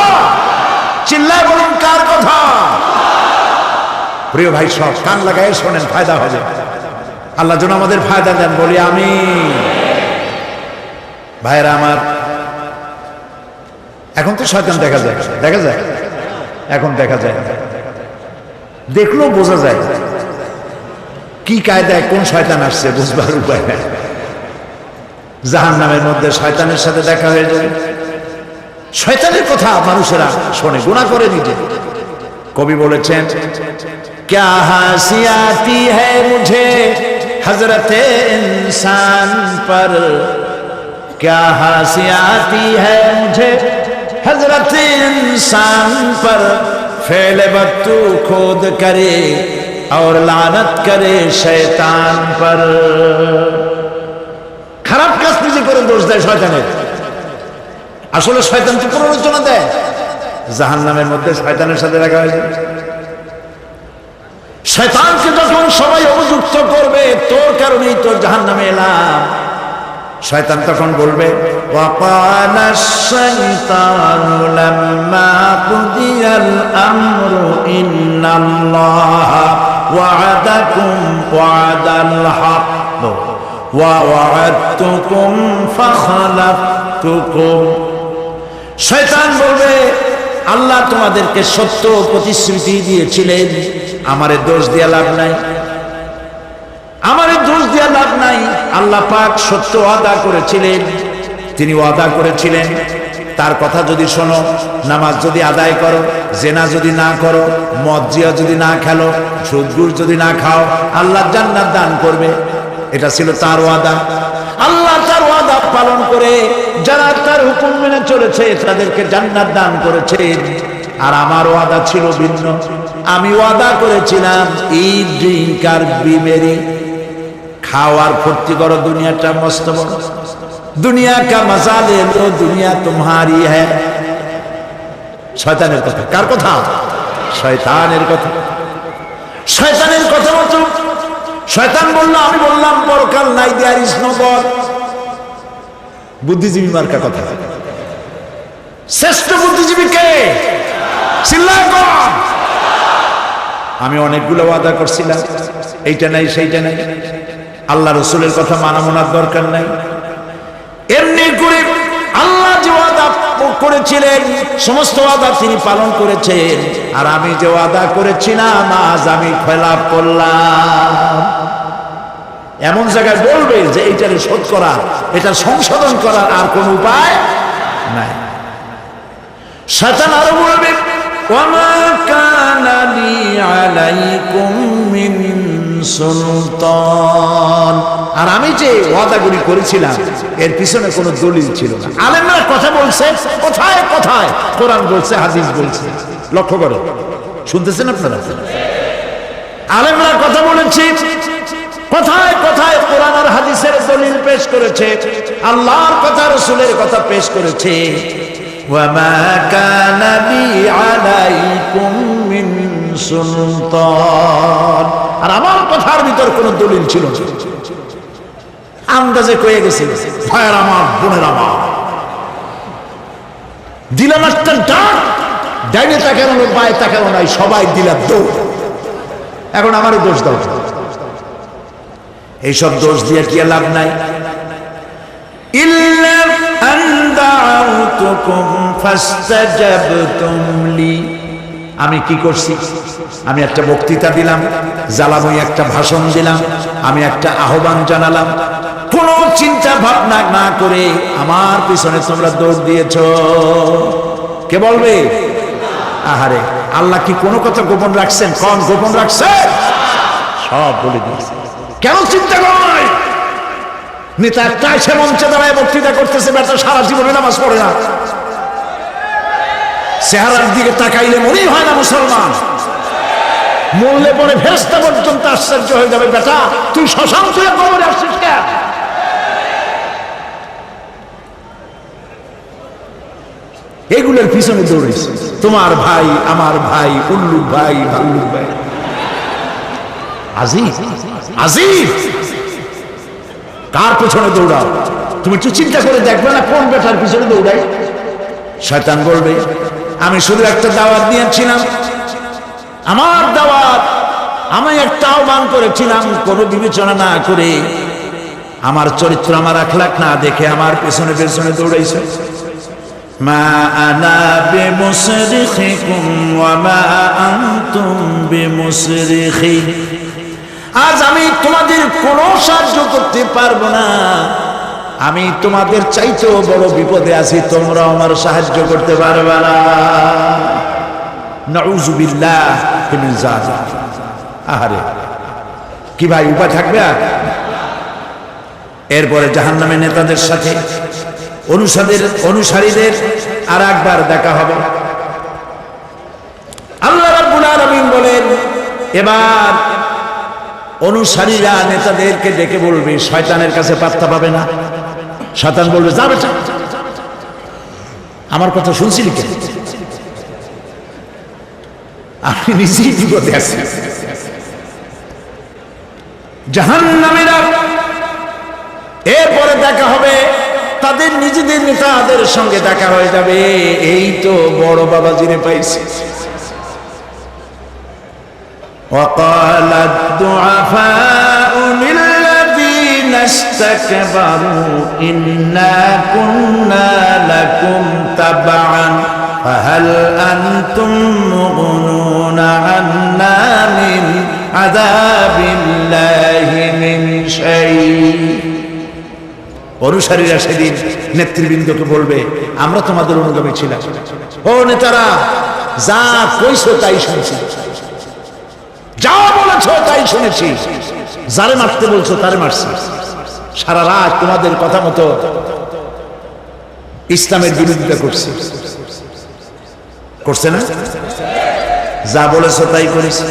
চিল্লায় বলুন, কার কথা? প্রিয় ভাই সব, কান লাগায় শোনেন, ফায়দা হবে। আল্লাহ যেন আমাদের ফায়দা দেন, বলি আমিন। ভাইরা আমার, এখন তো শয়তান দেখা যায়, এখন দেখা যায়, দেখলেও বোঝা যায় কি কায়দায় কোন শয়তান আসছে বুঝবার উপায় নাই। জাহান্নামের মধ্যে শয়তানের সাথে দেখা হয়ে যাবে। শয়তানের কথা মানুষেরা শোনে, গুনাহ করে নিজে। কবি বলেছেন, क्या हंसी आती है मुझे हजरत इंसान पर, क्या हंसी आती है मुझे हजरत इंसान पर, फेले बत्तू खोद करे और लानत करे शैतान पर। খারাপ কাজ নিজে করে দোষ দেয় শয়তানের। আসলে শয়তান তো প্ররোচনা দেয়। জাহান্নামের মধ্যে শয়তানের সাথে দেখা হয়েছে। শয়তানকে যখন সবাই অভিযুক্ত করবে, তোর কারণেই তো জাহান্নামে এলাম, শয়তান তখন বলবে, ওয়াকানা শাইতানু লাম্মা কুদিয়াল আমরু ইন্নাল্লাহা ওয়া'আদাকুম ওয়া'দাল হক ওয়া ওয়া'আদতুকুম ফাখলাফতুকুম। শয়তান বলবে, আল্লাহ তোমাদেরকে সত্য প্রতিশ্রুতি দিয়েছিলেন, আমারে দোষ দিয়া লাভ নাই, আমারে দোষ দিয়া লাভ নাই। আল্লাহ পাক সত্য ওয়াদা করেছিলেন, তিনি ওয়াদা করেছিলেন তার কথা যদি শোনো, নামাজ যদি আদায় করো, জেনা যদি না করো, মদ জিয়া যদি না খেলো, সুদ ঘুষ যদি না খাও, আল্লাহ জান্নাত দান করবে। এটা ছিল তার ওয়াদা। আল্লাহ তার ওয়াদা পালন করে যারা তার হুকুম মেনে চলেছে তাদেরকে জান্নাত দান করেছেন। আর আমার ওয়াদা ছিল ভিন্ন। আমি ওয়াদা করেছিলাম, ইট ড্রিঙ্ক আর বি মেরি, খাওয়ার ফুর্তি করো, দুনিয়াটা মস্ত বড়, দুনিয়া কা মজা লে লো, দুনিয়া তোমারি হ্যায়। শয়তানের কথা। কার কথা? শয়তানের কথা। শয়তানের কথা মতো শয়তান বললো, আমি বললাম পরকাল নাই, দেয়ার ইজ নো গড। বুদ্ধিজীবী মার্কা কথা। শ্রেষ্ঠ বুদ্ধিজীবী কে? চিল্লায় গড। আমি অনেকগুলো ওয়াদা করছিলাম, এইটা নাই সেইটা নাই, আল্লাহ রসুলের কথা মানা মানার দরকার নাই। এমনি করে আল্লাহ যে ওয়াদা করেছিলেন সমস্ত ওয়াদা তিনি পালন করেছেন, আর আমি যে ওয়াদা করেছিলাম আজ আমি খেলাপ করলাম। এমন জায়গায় বলবে যে এইটারে শোধ করা, এটা সংশোধন করার আর কোন উপায় নাই। শয়তান আরো বলবে, ওয়ামা কানা লি আলাইকুম মিন সুলতান। আর আমি যে ওয়াদাগুলি করেছিলাম এর পিছনে কোনো দলিল ছিল না। আলেমরা কথা বলছে, কোথায় কোথায় কোরআন বলছে, হাদিস বলছে। লক্ষ্য করো, শুনতেছেন আপনারা? আলেমরা কথা বলেছে, কোথায় কোথায় কোরআন আর হাদিসের দলিল পেশ করেছে, আল্লাহর কথা রাসূলের কথা পেশ করেছে। ওয়ামা কানা লি আলাইকুম মিন সুলতান। আর আমার কথার ভিতর কোনো দলিল ছিল না, আন্দাজে কয়ে গেছে। ভাইয়ের আমার, বোনের আমার, দিলাম একটা ডাক, ডাইনে তাকানো লোক, বায়ে তাকানো নাই, সবাই দিলাম দৌড়। এখন আমারও দোষ দাও। এইসব দোষ দিয়ে কি লাভ নাই। ইল্লা আন দাউতুকুম ফাস্তাজাবতুম লি। আমি কি করছি? আমি একটা বক্তৃতা দিলাম, জ্বালাময়ী একটা ভাষণ দিলাম, আমি একটা আহ্বান জানালাম, কোন চিন্তা ভাবনা না করে আমার পিছনে তোমরা দৌড় দিয়েছ। কে বলবে? আহারে, আল্লাহ কি কোনো কথা গোপন রাখছেন? কোন গোপন রাখছে? সব বলে দিয়েছে। কেন চিন্তা করো নাই? নেতা একটা এসে মঞ্চে দাঁড়ায় বক্তৃতা করতেছে, বেটা সারা জীবনে নামাজ পড়ে না, চেহারার দিকে তাকাইলে মনেই হয় না মুসলমান, মরলে পরে ফেরেশতা পর্যন্ত আশ্চর্য হয়ে যাবে, বেটা তুই শ্মশান থেকে কবরে আসছিস কেন? এগুলোর পিছনে দৌড়েছে তোমার ভাই, আমার ভাই, উল্লুক ভাই, ভাল্লুক ভাই। আজিব আজিব, কার পিছনে দৌড়াও? তুমি একটু চিন্তা করে দেখবে না কোন বেটার পিছনে দৌড়াই? শয়তান বলবে, আমি শুধু একটা দাওয়াত দিয়েছিলাম, আমার দাওয়াত, আমি একটা আহ্বান করেছিলাম, কোনো বিবেচনা না করে, আমার চরিত্র, আমার আখলাক না দেখে আমার পেছনে পেছনে দৌড়াইছে। মা আনা বিমুসরিখিকুম ওয়া মা আনতুম বিমুসরিখি। আজ আমি তোমাদের কোনো সাহায্য করতে পারবো না, আমি তোমাদের চাইতেও বড় বিপদে আছি, তোমরা আমার সাহায্য করতে পারবে না। নাউযুবিল্লাহ মিন যালিক। আহারে কি ভাই, উপায় থাকবে? আর এরপরে জাহান্নামের নেতাদের সাথে অনুসারীদের আর একবার দেখা হবে। আল্লাহ রাব্বুল আলামিন বলেন, এবার অনুসারীরা নেতাদেরকে ডেকে বলবে, শয়তানের কাছে পাত্তা পাবে না। শয়তান বলবে, যা বেটা, আমার কথা শুনছিলি কেন? আমি নিজেই বিপদে আছি। জাহান্নামীরা এরপরে দেখা হবে, তাদের নিজেদের নেতাদের সঙ্গে দেখা হয়ে যাবে, এই তো বড় বাবাজিরে পাইছে। وقال الضعفاء للذين استكبروا إنا كنا لكم تبعا فهل أنتم مغنون عنا من عذاب الله من شيء। অনুসারীরা সেদিন নেতৃবৃন্দকে বলবে, আমরা তোমাদের অনুগামী ছিলাম, ও নেতারা, যা কইছো তাই শুনছি, যা বলেছ তাই শুনেছি, যারে মারতে বলছো তারে মারছি, সারা রাত তোমাদের কথা মতো ইসলামের বিরোধিতা করছে না? যা বলেছ তাই করেছি।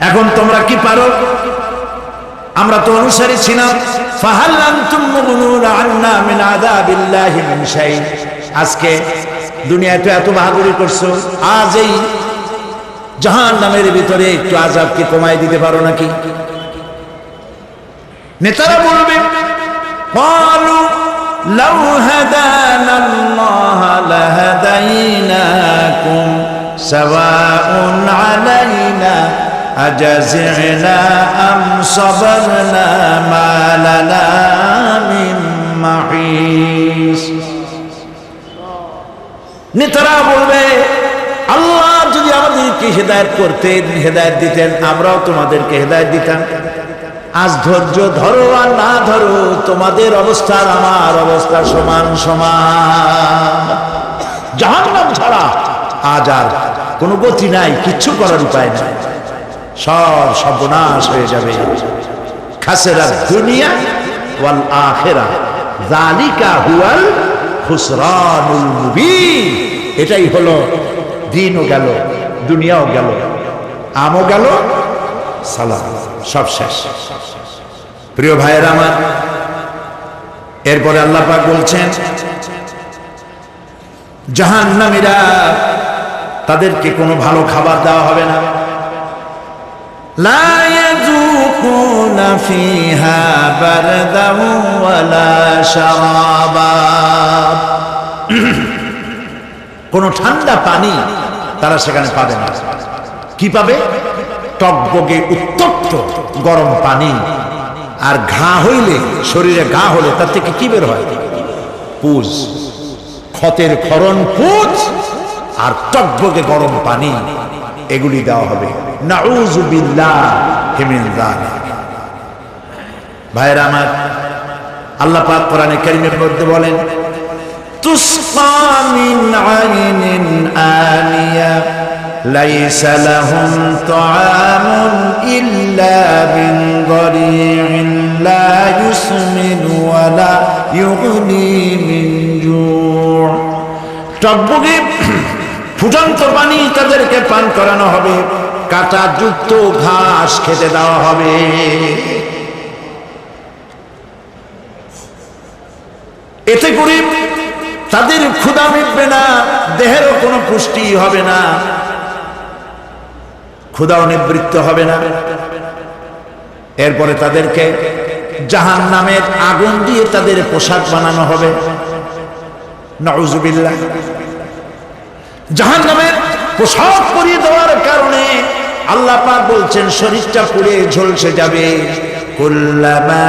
এখন তোমরা কি পারো? আমরা তো অনুসারী ছিলাম। ফাহাল আনতুম মুগনুনা আন্না মিন আযাবিল্লাহি মিন শাই। আজকে দুনিয়াতে এত বাহাদুরি করছো, আজ এই জাহান্নামের ভিতরে একটু আযাবকে কমাই দিতে পারো নাকি? নেতারা বলবে, ক্বালু লাউ হাদানাল্লাহু লাহাদাইনাকুম সাওয়াউন আলাইনা আজাযিনা আম সাবারনা মা লানা মিন মাহিস। নেতারা বলবে, আল্লাহ যদি আমাদেরকে হেদায়েত করতেন, হেদায়েত দিতেন, আমরাও তোমাদেরকে হেদায়েত দিতাম। আজ ধৈর্য ধরো আর না ধরো, তোমাদের অবস্থা আর আমার অবস্থা সমান সমান। জাহান্নাম ছাড়া আজ আর কোনো গতি নাই, কিচ্ছু করার উপায় নাই, সব সর্বনাশ হয়ে যাবে। খাসিরা দুনিয়া ওয়াল আখিরাহ, যালিকা হুয়াল খুসরানুল মুবিন। এটাই হলো, দিনও গেল, দুনিয়াও গেল, আমও গেল, সালাম, সব শেষ। প্রিয় ভাইয়েরা আমার, এরপরে আল্লাহ পাক বলছেন, জাহান্নামীরা, তাদেরকে কোনো ভালো খাবার দেওয়া হবে না। লা ইয়াযুকুনা ফিহা বারদান ওয়ালা শারাবা। কোন ঠান্ডা পানি তারা সেখানে পাবে না। কি পাবে? টকবগে উত্তপ্ত গরম পানি। আর ঘা হইলে, শরীরে ঘা হলে তার থেকে কি বের হয়? পুজ, ক্ষতের ক্ষরণ পুজ আর টকবগে গরম পানি, এগুলি দেওয়া হবে। নাউযুবিল্লাহি মিন যালিক। ভাইরা আমার, আল্লাহ পাক কোরআনে কারীমের মধ্যে বলেন, তুসকা মিন আইনিন আনিয়া লাইসা লাহুম তুআমুন ইল্লা মিন গরি'in লা ইউসমিনু ওয়া লা ইউগনি মিন জু'। টকবগে ফুটন্ত পানি তাদেরকে পান করানো হবে, কাঁটাযুক্ত ঘাস খেতে দেওয়া হবে। এতে করে তাদের ক্ষুধা মিটবে না, দেহেরও কোনো পুষ্টি হবে না, ক্ষুধাও নিবৃত্ত হবে না। এরপরে তাদেরকে জাহান্নামের আগুন দিয়ে তাদের পোশাক বানানো হবে। নাউযুবিল্লাহ। জাহান্নামের পোশাক পরিয়ে দেওয়ার কারণে আল্লাহ পাক বলছেন, শরীরটা পুড়ে ঝলসে যাবে। কুল্লামা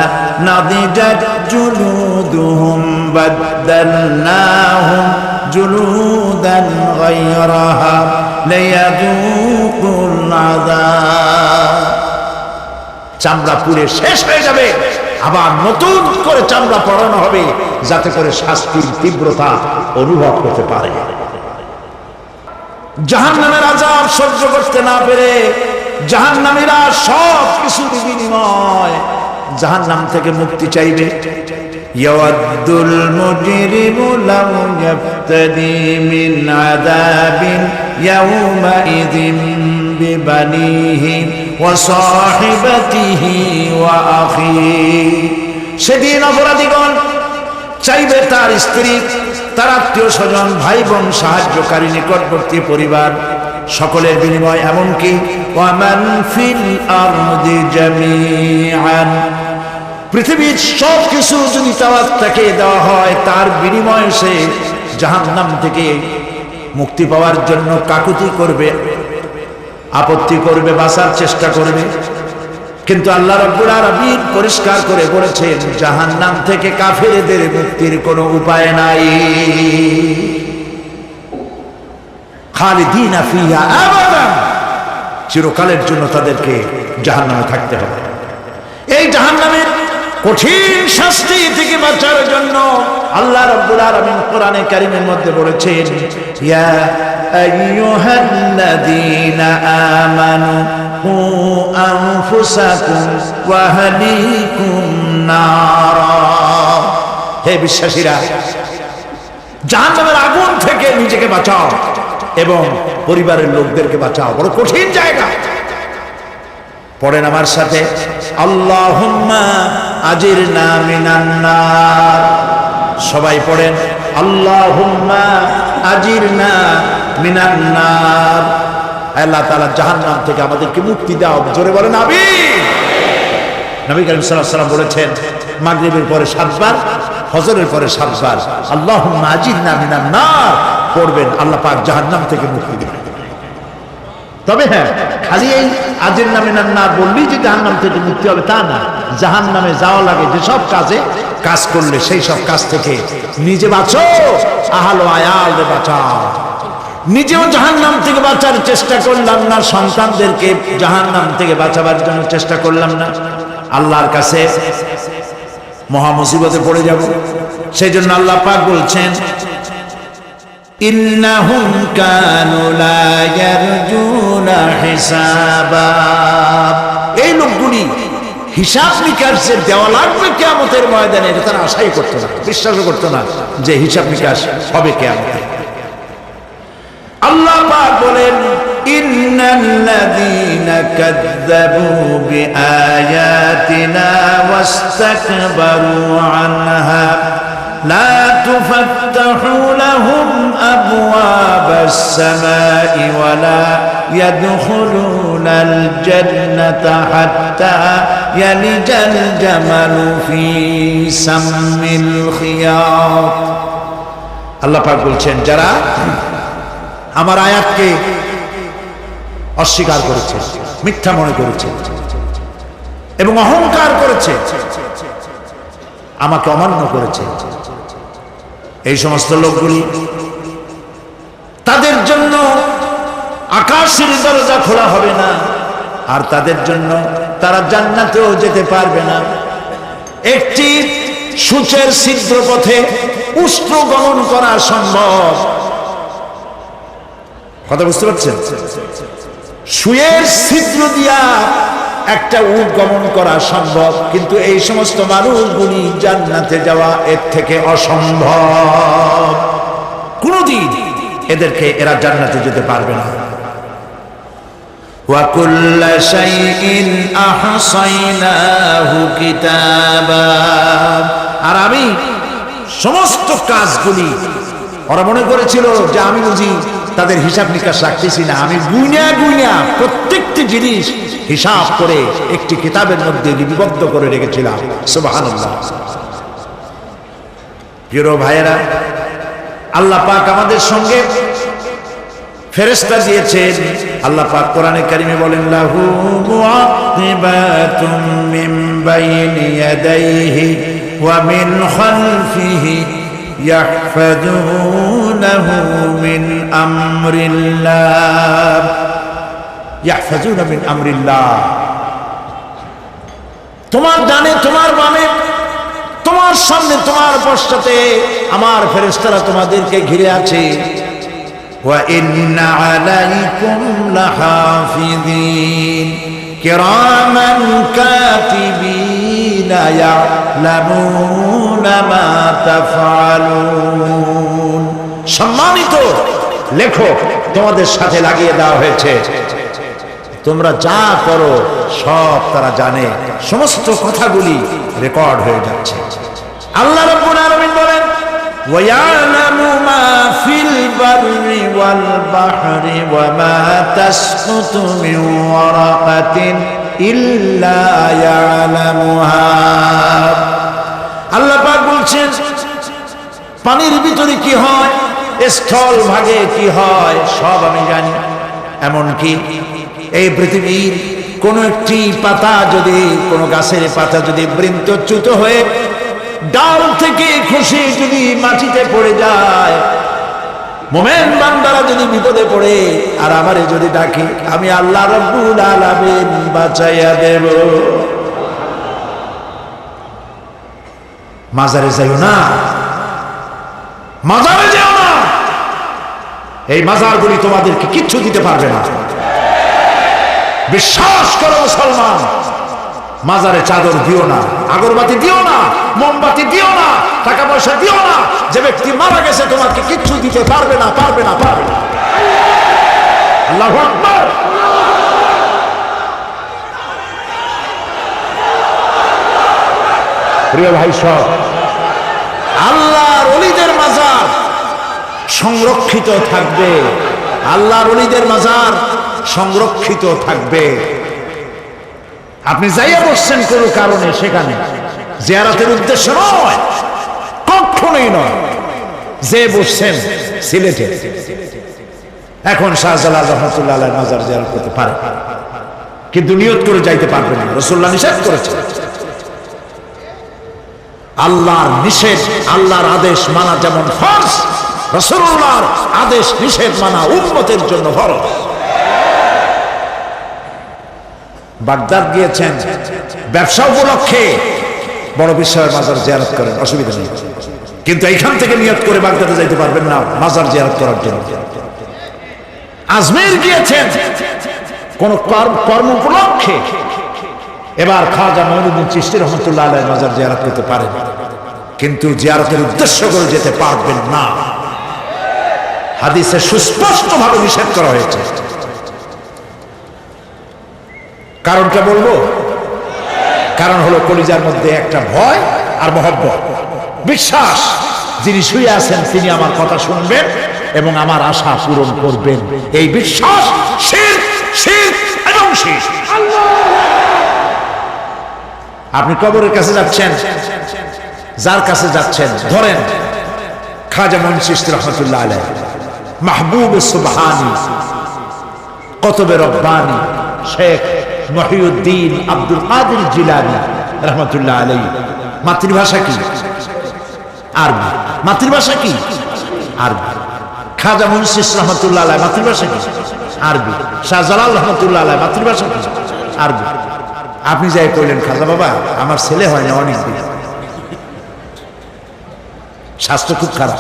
নাদিজাত জুলুদুহুম বাদদালনাহুম জুলুদান গায়রাহা লিয়াযুকুল আযাব। চামড়া পুড়ে শেষ হয়ে যাবে, আবার নতুন করে চামড়া পরানো হবে যাতে করে শাস্তির তীব্রতা অনুভব করতে পারে। জাহান্নামের আযাব সহ্য করতে না পেরে জাহান্নামীরা সব কিছুর বিনিময় জাহান্নাম থেকে মুক্তি চাইবে। ইয়াওয়াদ্দুল মুজরিমু লাউ ইয়াফতাদি মিন আযাবিন ইয়াওমাইযিন বিবানিহি ওয়া সাহিবাতিহি ওয়া আখিহি। সেদিন অপরাধীগণ চাইবে তার স্ত্রী, তার আত্মীয় স্বজন, ভাই বোন, সাহায্যকারী, নিকটবর্তী পরিবার সকলের বিনিময়, এমনকি ওয়ামান ফিল আরদি জামিআন, পৃথিবীর সব কিছু যদি তাকে দেওয়া হয় তার বিনিময়ে সে জাহান্নাম থেকে মুক্তি পাওয়ার জন্য কাকুতি করবে, আপত্তি করবে, বাঁচার চেষ্টা করবে। কিন্তু আল্লাহ রাব্বুল আলামিন পরিষ্কার করে বলেছেন জাহান্নাম থেকে কাফেরদের মুক্তির কোনো উপায় নাই। খালিদিনা ফিহা আবাদান, চিরকালের জন্য তাদেরকে জাহান্নামে থাকতে হবে। এই জাহান্নামের কঠিন শাস্তি থেকে বাঁচার জন্য আল্লাহ রাব্বুল আলামিন কোরআনে কারীমের মধ্যে বলেছেন ইয়া আইয়ুহাল্লাযীনা আমানু কু আনফুসাকুম ওয়া আহলিকুম নারা, হে বিশ্বাসীরা জাহান্নামের আগুন থেকে নিজেকে বাঁচাও এবং পরিবারের লোকদেরকে বাঁচাও। বড় কঠিন জায়গা। পড়েন আমার সাথে, আল্লাহুম্মা আজিরনা মিনান নার। সবাই পড়েন, আল্লাহুম্মা আজিরনা মিনান নার। আল্লাহ তাআলা জাহান্নাম থেকে আমাদেরকে মুক্তি দাও। জোরে বলেন আমিন। নবী করিম সাল্লাল্লাহু আলাইহি ওয়াসাল্লাম বলেছেন মাগরিবের পরে 7 বার, ফজরের পরে 7 বার আল্লাহুম্মা আজিরনা মিনান নার পড়বেন, আল্লাহ পাক জাহান্নাম থেকে মুক্তি দেবেন। তবে হ্যাঁ, খালি এই আজিরনা মিনান নার বললেই যে জাহান্নাম থেকে মুক্তি হবে তা না। জাহান্নামে যাওয়া লাগে যেসব কাজ করলে সেই সব কাজ থেকে নিজে বাঁচো, আহল ও আয়ালকে বাঁচাও। নিজেও জাহান্নাম থেকে বাঁচার চেষ্টা করলাম না, সন্তানদেরকে জাহান্নাম থেকে বাঁচাবার জন্য চেষ্টা করলাম না, আল্লাহর কাছে মহা মুসিবতে পড়ে যাব। সেই জন্য আল্লাহ পাক বলছেন ইন্নাহুম কানু লা ইয়ারজুনা হিসাবা, এই লোকগুলি হিসাব নিকাশ যে দেওয়া লাগবে কিয়ামতের ময়দানে এটা তারা আশাই করতো না, বিশ্বাসও করতো না যে হিসাব নিকাশ হবে কিয়ামতে। আল্লাহ পাক বলেন ইন্নাল্লাযীনা কাযযাবু বিআয়াতিনা ওয়াস্তাকবারু আনহা লা তুফাত্তাহু লাহুম আবওয়াবাস সামাই ওয়া লা ইয়াদখুলুনাল জান্নাতা হাত্তা ইয়ালিজাল জামালু ফি সাম্মিল খিয়াত। আল্লাহ পাক বলছেন যারা আমার আয়াতকে অস্বীকার করেছে, মিথ্যা মনে করেছে এবং অহংকার করেছে, আমাকে অমান্য করেছে, এই সমস্ত লোকগুলি তাদের জন্য আকাশের দরজা খোলা হবে না, আর তাদের জন্য তারা জান্নাতেও যেতে পারবে না। একটি সূচের ছিদ্র পথে উষ্ট্র গমন করা সম্ভব, কথা বুঝতে পারছেন? সুয়ের ছিদ্র দিয়া একটা উট গমন করা সম্ভব, কিন্তু এই সমস্ত মানুষগুলি জান্নাতে যাওয়া এর থেকে অসম্ভব। কোনদিন এরা জান্নাতে যেতে পারবে না। ওয়া কুল্লা শাইইন আহসাইনাহু কিতাবা, আর আমি সমস্ত কাজগুলি, ওরা মনে করেছিল যে আমি বুঝি তাদের হিসাব নিকাশ রাখতেছি না, আমি গুইনা প্রত্যেকটি জিনিস হিসাব করে একটি কিতাবের মধ্যে লিপিবদ্ধ করে রেখেছিলাম। সুবহানাল্লাহ। প্রিয় ভাইয়েরা, আল্লাহ পাক আমাদের সঙ্গে ফেরেশতা দিয়েছেন। আল্লাহ পাক কোরআনে কারিমে বলেন লাহু মুআকিবাতুম মিন বাইনি ইয়াদাইহি ওয়া মিন খালফিহি ইয়াহফাযুনাহু মিন আমরিল্লাহ। ইয়াহফাযুনা মিন আমরিল্লাহ, তোমার ডানে তোমার বামে, তোমার সামনে তোমার পশ্চাতে আমার ফেরেশতারা তোমাদেরকে ঘিরে আছে। ওয়া ইন্না আলাইকুম লাহাফিযিন কিরামান কাতিবিন ইয়ালামুনা মা তাফআলুন। সম্মানিত লেখক তোমাদের সাথে লাগিয়ে দেওয়া হয়েছে, তোমরা যা করো সব তারা জানে, সমস্ত কথাগুলি রেকর্ড হয়ে যাচ্ছে। আল্লাহ রাব্বুল আলামিন বলেন ওয়া ইয়ালামু মা ফিল বাররি ওয়াল বাহরি ওয়া মা তাসকুতু মিন ওয়ারাকাতিন ইল্লা ইয়ালামুহা। আল্লাহ পাক বলছেন পানির ভিতরে কি হয়, স্থল ভাগে কি হয় সব আমি জানি। এমনকি এই পৃথিবীর কোন একটি পাতা যদি, কোন গাছের পাতা যদি বৃন্তচ্যুত হয়ে ডাল থেকে খসে যদি মাটিতে পড়ে যায়, মোমেন বান্দারা যদি বিপদে পড়ে আর আমারে যদি ডাকে, আমি আল্লাহ রাব্বুল আলামিন বাঁচাইয়া দেব। মাজারে যাইও না, মাজারে যাও না, এই মাজারগুলি তোমাদেরকে কিচ্ছু দিতে পারবে না। বিশ্বাস করো মুসলমান, মাজারে চাদর দিও না, আগরবাতি দিও না, মোমবাতি দিও না, টাকা পয়সা দিও না। যে ব্যক্তি মারা গেছে তোমাকে কিচ্ছু দিতে পারবে না, পারবে না, পারবে না। আল্লাহু আকবার। প্রিয় ভাই সব, আল্লাহর ওলিদের মাজার সংরক্ষিত থাকবে, আল্লাহর ওলিদের মাজার সংরক্ষিত থাকবে। আপনি যাইয়া বসছেন কোনো কারণে, সেখানে জিয়ারতের উদ্দেশ্য নয়, কখনোই নয়। যে বসছেন সিলেটে, এখন শাহজালাল রহমাতুল্লাহ আলাইহির মাজার জিয়ারত করতে পারে, কিন্তু নিয়ত করে যাইতে পারবে না, রাসূলুল্লাহ নিষেধ করেছে। আল্লাহর নিষেধ, আল্লাহর আদেশ মানা যেমন ফরজ, রাসূলুল্লাহর আদেশ নিষেধ মানা উম্মতের জন্য ফরজ। বাগদাদ গিয়েছেন ব্যবসা উপলক্ষে, বড় বিশ্বের মাজার জিয়ারত করেন, অসুবিধা নেই, কিন্তু এইখান থেকে নিয়ত করে বাগদাদে যাইতে পারবেন না মাজার জিয়ারত করার জন্য। আজমের গিয়েছেন কোন কর্ম উপলক্ষে, এবার খাজা মঈনুদ্দিন চিশতি রহমাতুল্লাহ আলাইহির মাজার জিয়ারত করতে পারেন, কিন্তু জিয়ারতের উদ্দেশ্য করে যেতে পারবেন না। হাদিসে সুস্পষ্টভাবে নিষেধ করা হয়েছে। কারণটা বলবো, কারণ হলো কলিজার মধ্যে একটা ভয় আর মহব্বত, বিশ্বাস, যিনি শুয়ে আছেন তিনি আমার কথা শুনবেন এবং আমার আশা পূরণ করবেন, এই বিশ্বাস শিরক, শিরক এবং শিরক। আপনি কবরের কাছে যাচ্ছেন, যার কাছে যাচ্ছেন ধরেন খাজা মঈনুদ্দিন চিশতি রহমাতুল্লাহ আলাইহি, মাহবুব সুবহানী, কুতুবে রব্বানী শেখ মহিউদ্দিন আব্দুল কাদের জিলানী রহমাতুল্লাহ আলাইহি। মাতৃভাষা কি? আরবি। মাতৃভাষা কি? আরবি। খাজা মঈনুদ্দিন চিশতি রহমাতুল্লাহ আলাইহি মাতৃভাষা কি? আরবি। শাহজালাল রহমাতুল্লাহ আলাইহি মাতৃভাষা কি? আরবি। আপনি যাই কইলেন খাজা বাবা আমার ছেলে হয় না অনেক দিন, স্বাস্থ্য খুব খারাপ,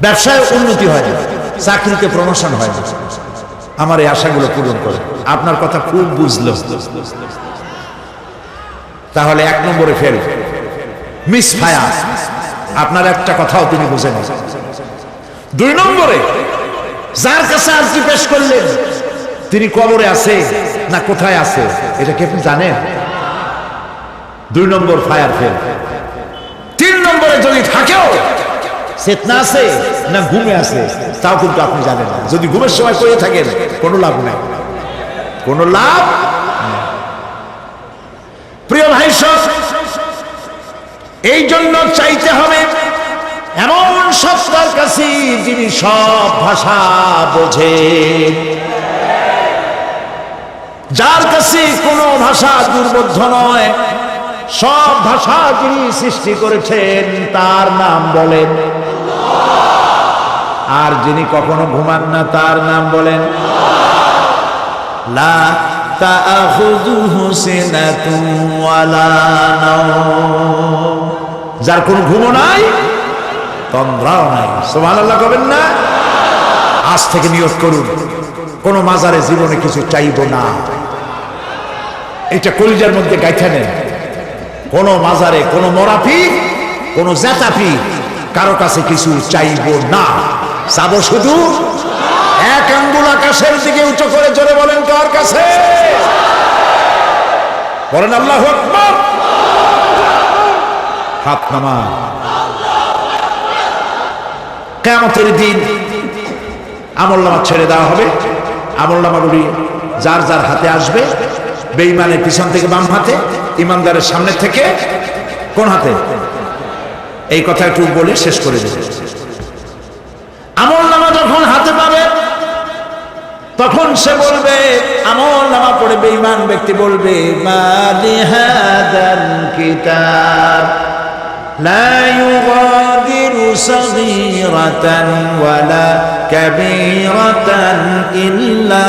ব্যবসায় উন্নতি হয় না, চাকরিতে প্রমোশন হয় না, আমার এই আশাগুলো পূরণ করে। আপনার কথা খুব বুঝলো, তাহলে এক নম্বরে ফেল, মিস ফায়ার, আপনার একটা কথাও তিনি বুঝেন। দুই নম্বরে যার কাছে আজকে পেশ করলেন তিনি কবরে আছে না কোথায় আছে এটা কি আপনি জানেন? দুই নম্বর ফায়ার ফেল। তিন নম্বরে যদি থাকেও চেতনা আছে না ঘুমে আছে তাও কিন্তু আপনি জানেন না। যদি ঘুমের সময় পড়ে থাকেন কোনো লাভ নেই, কোনো লাভ নেই। প্রিয় ভাই সব, এই জন্য চাইতে হবে এমন সত্তার কাছে যিনি সব ভাষা বোঝেন, যার কাছে কোনো ভাষা দুর্বোধ্য নয়, সব ভাষা যিনি সৃষ্টি করেছেন তার নাম বলেন, আর যিনি কখনো ঘুমান না তার নাম বলেন লা তাআখুযুহু সিনাতুন ওয়ালা নাওম, যার কোনো ঘুমও নাই তন্দ্রাও নাই। সুবহানাল্লাহ কবেন না? আজ থেকে নিয়ত করুন, কোন মাজারে জীবনে কিছু চাইব না। এটা কলিজার মধ্যে গাইথা নেন। কোন মাজারে কোন মরাপি কোন জেতাপি কারো কাছে কিছু চাইব না, চাবো শুধু এক আঙ্গুল আকাশের দিকে উঁচু করে জোরে বলেন কার কাছে? বলেন আল্লাহু আকবার। হাত নামা। কিয়ামতের দিন আমলনামা ছেড়ে দেওয়া হবে। আমলনামাগুলি যার যার হাতে আসবে, বেঈমানের পিছন থেকে বাম হাতে, ইমানদারের সামনে থেকে কোন হাতে? এই কথা একটু বলে শেষ করে দেবে। আমলনামা যখন হাতে পাবে তখন সে বলবে, আমলনামা পড়ে বেঈমান ব্যক্তি বলবে, মালি হাদাল কিতাব লা ইউগাদিরু সাগীরাতান ওয়ালা কাবীরাতান ইল্লা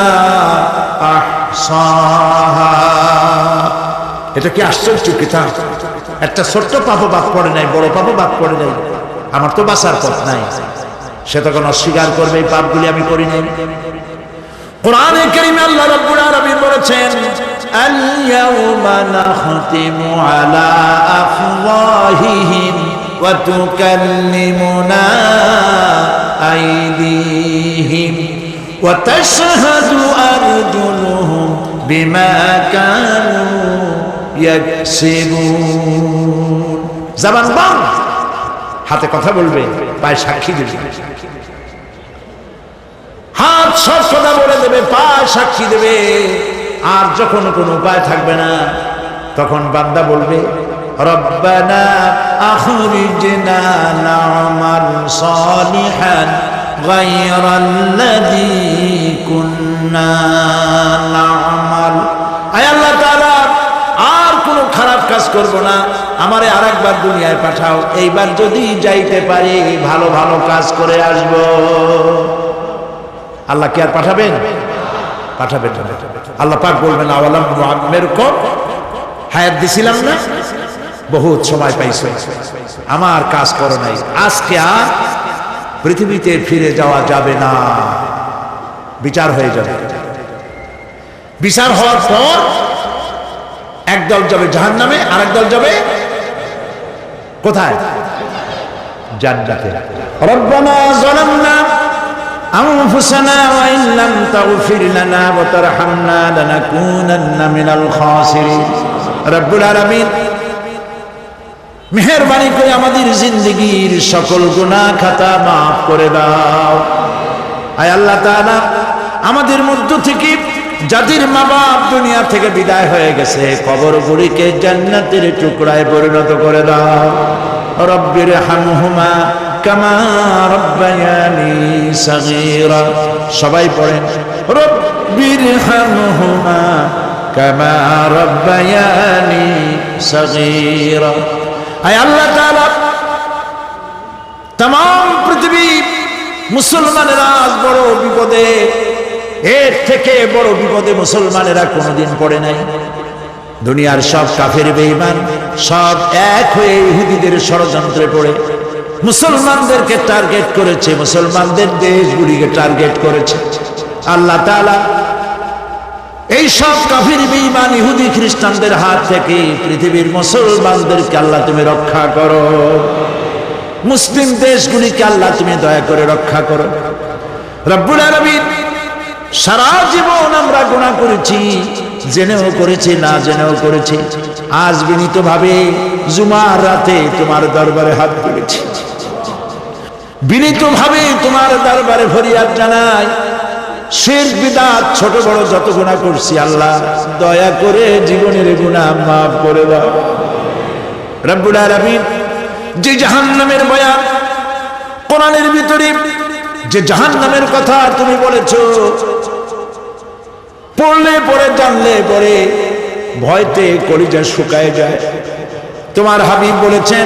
আহসাহা। এটা কি আশ্চর্য কিতাব! একটা ছোট্ট পাপও বাদ পড়ে নাই, বড় পাপও বাদ পড়ে নাই। আমার তো বাঁচার পথ নাই। সে তখন অস্বীকার করবে, এই পাপগুলি আমি করি নাই। কোরআনে কারীমে আল্লাহ রাব্বুল আলামিন বলেছেন, আল ইয়াউমা নাখতিমু আলা আফওয়াহিহিম ওয়া তুকাল্লিমুনা আইদিহিম ওয়া তাশহাদু আরজুলুহুম বিমা কানু ইয়াকসিবুন। জবান বন্ধ, হাতে কথা বলবে, পায়ে সাক্ষী দেবে। হাত সব কথা বলে দেবে, পায়ে সাক্ষী দেবে। আর যখন কোনো উপায় থাকবে না তখন বান্দা বলবে, রব্বানা আখরিজনা না'মাল সালিহান গায়রাল্লাযী কুন্না না'মাল। আয় আল্লাহ তাআলা, আর কোনো খারাপ কাজ করব না, আমারে আরেকবার দুনিয়ায় পাঠাও। এইবার যদি যাইতে পারি ভালো ভালো কাজ করে আসব। আল্লাহ কি আর পাঠাবেন? পাঠাবেন। আল্লাহ পাক বলবেন, আওয়ালাম নুআম্মিরকুম, হায়াত দিছিলাম না, বহুত সময় পাইছো, আমার কাজ করো নাই, আজকে আর পৃথিবীতে ফিরে যাওয়া যাবে না। বিচার হয়ে যাবে। বিচার হওয়ার পর একদল যাবে জাহান্নামে, আরেক দল যাবে কোথায়? জান্নাতে। রব্বানা যালামনা আনফুসানা ওয়া ইন লাম তাগফির লানা ওয়া তারহামনা লানাকুনান্না মিনাল খাসিরিন। রব্বুল আলামিন মেহেরবানি করে আমাদের জিন্দেগীর সকল গুনাহ খাতা মাফ করে দাও। আয় আল্লাহ তাআলা, আমাদের মধ্য থেকে যাদের মা বাপ দুনিয়া থেকে বিদায় হয়ে গেছে, কবরগুলিকে জান্নাতের টুকরায় পরিণত করে দাও। রব্বির হামহুমা কামা রব্বায়ানি সাগীরা। সবাই পড়েন, রব্বির হামহুমা কামা রব্বায়ানি সাগীরা। আয় আল্লাহ তাআলা, तमाम পৃথিবী মুসলমানেরা আজ বড় বিপদে, এর থেকে বড় বিপদে মুসলমানেরা কোনোদিন পড়ে নাই। দুনিয়ার সব কাফের বেঈমান সব এক হয়ে ইহুদিদের ষড়যন্ত্রে পড়ে মুসলমানদেরকে টার্গেট করেছে, মুসলমানদের দেশগুলিকে টার্গেট করেছে। আল্লাহ তাআলা এই সব কাফের বেঈমান ইহুদি খ্রিস্টানদের হাত থেকে পৃথিবীর মুসলমানদেরকে আল্লাহ তুমি রক্ষা করো। মুসলিম দেশগুলিকে আল্লাহ তুমি দয়া করে রক্ষা করো। রব্বুল আলামিন, সারা জীবন আমরা গুনাহ করেছি, জেনেও করেছি, না জেনেও করেছি। আজ বিনীতভাবে জুমার রাতে তোমার দরবারে হাত তুলেছি, বিনীতভাবে তোমার দরবারে ফরিয়াদ জানাই। শিরক বিদআত ছোট বড় যত গুনাহ করছি, আল্লাহ দয়া করে জীবনের গুনাহ মাফ করে দাও। রব্বুল আলামিন, যে জাহান্নামের বয়ান কোরআনের ভিতরে, যে জাহান্নামের কথা তুমি বলেছো, পড়লে পড়ে জানলে পরে ভয়তে কলিজা শুকায় যায়। তোমার হাবিব বলেছেন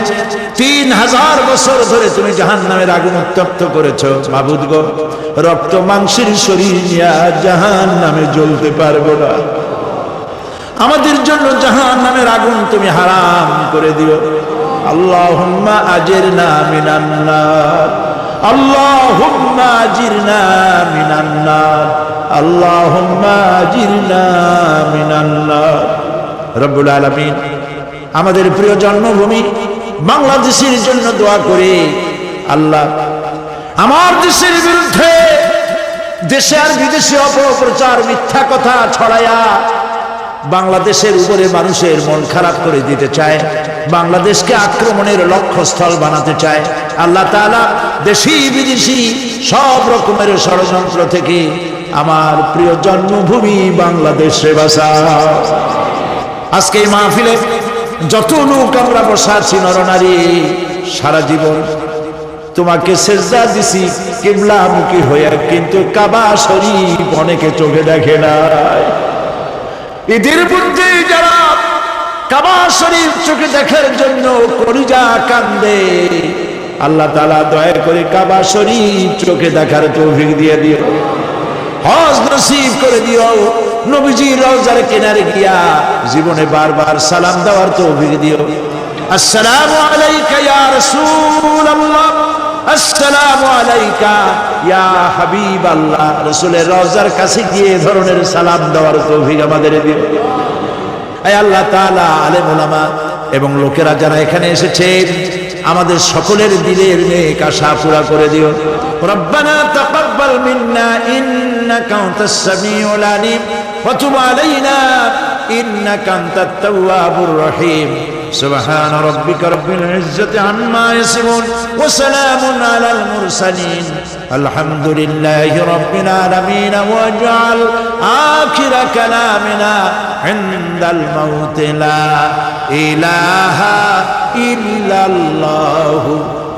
3000 বছর ধরে তুমি জাহান্নামের আগুন উত্তপ্ত করেছো। মাবুদ গো, রক্ত মাংসের শরীর নিয়ে জাহান্নামে জ্বলতে পারবো না। আমাদের জন্য জাহান্নামের আগুন তুমি হারাম করে দিও। আল্লাহুম্মা আজিরনা মিনান নার, আল্লাহুম্মা আজিরনা মিনান নার, আল্লাহুম্মা আজিরনা মিনান নার। রব্বুল আলামিন আমাদের প্রিয় জন্মভূমি বাংলাদেশের জন্য দোয়া করে, আল্লাহ আমার দেশের বিরুদ্ধে দেশে আর বিদেশে অপপ্রচার মিথ্যা কথা ছড়ায়া বাংলাদেশের উপরে মানুষের মন খারাপ করে দিতে চায়, বাংলাদেশকে আক্রমণের লক্ষ্যস্থল বানাতে চায়। আল্লাহ তাআলা দেশি বিদেশি সব রকমের ষড়যন্ত্র থেকে আমার প্রিয় জন্মভূমি বাংলাদেশে বাঁচাও। আজকে এই মাহফিলে যত লোক আমরা বসা আছি নরনারী, সারা জীবন তোমাকে সেজদা দিছি কিবলামুখী হয়ে, কিন্তু কাবা শরীফ অনেকে চোখে দেখে নাই। ঈদের মধ্যে যারা কাবা শরীফ চোখে দেখার জন্য কলিজা কান্দে, আল্লাহ তাআলা দয়া করে কাবা শরীফ চোখে দেখার তৌফিক দিয়ে দিও, হজ নসিব করে দিও, নবীজির রওজার কিনারে গিয়া জীবনে বারবার সালাম দেওয়ার তৌফিক দিও। আসসালামু আলাইকা ইয়া রাসূলুল্লাহ, আসসালামু আলাইকা ইয়া হাবিবাল্লাহ। রাসূলের রওজার কাছে গিয়ে ধরনের সালাম দেওয়ার তৌফিক আমাদের দিও। আয় আল্লাহ তাআলা আলেম ওলামা এবং লোকেরা যারা এখানে এসেছেন, আমাদের সকলের দিলের নেক আশা পুরা করে দিও। রব্বানা তাকাব্বাল মিন্না ইন্নাকা আনতাস সামিউল আলিম ওয়া তুব আলাইনা ইন্নাকা আনতাত তাওয়াবুর রহিম। সুবহান রাব্বিকা রাব্বিল ইজ্জাতি আম্মা ইয়াসিফুন ওয়া সালামুন আলাল মুরসালিন আলহামদুলিল্লাহি রাব্বিল আলামিন। ওয়াজআল আখিরা কালামিনা ইনদাল মাউত লা ইলাহা ইল্লাল্লাহু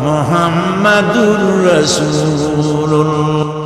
মুহাম্মাদুর রাসূলুল্লাহ।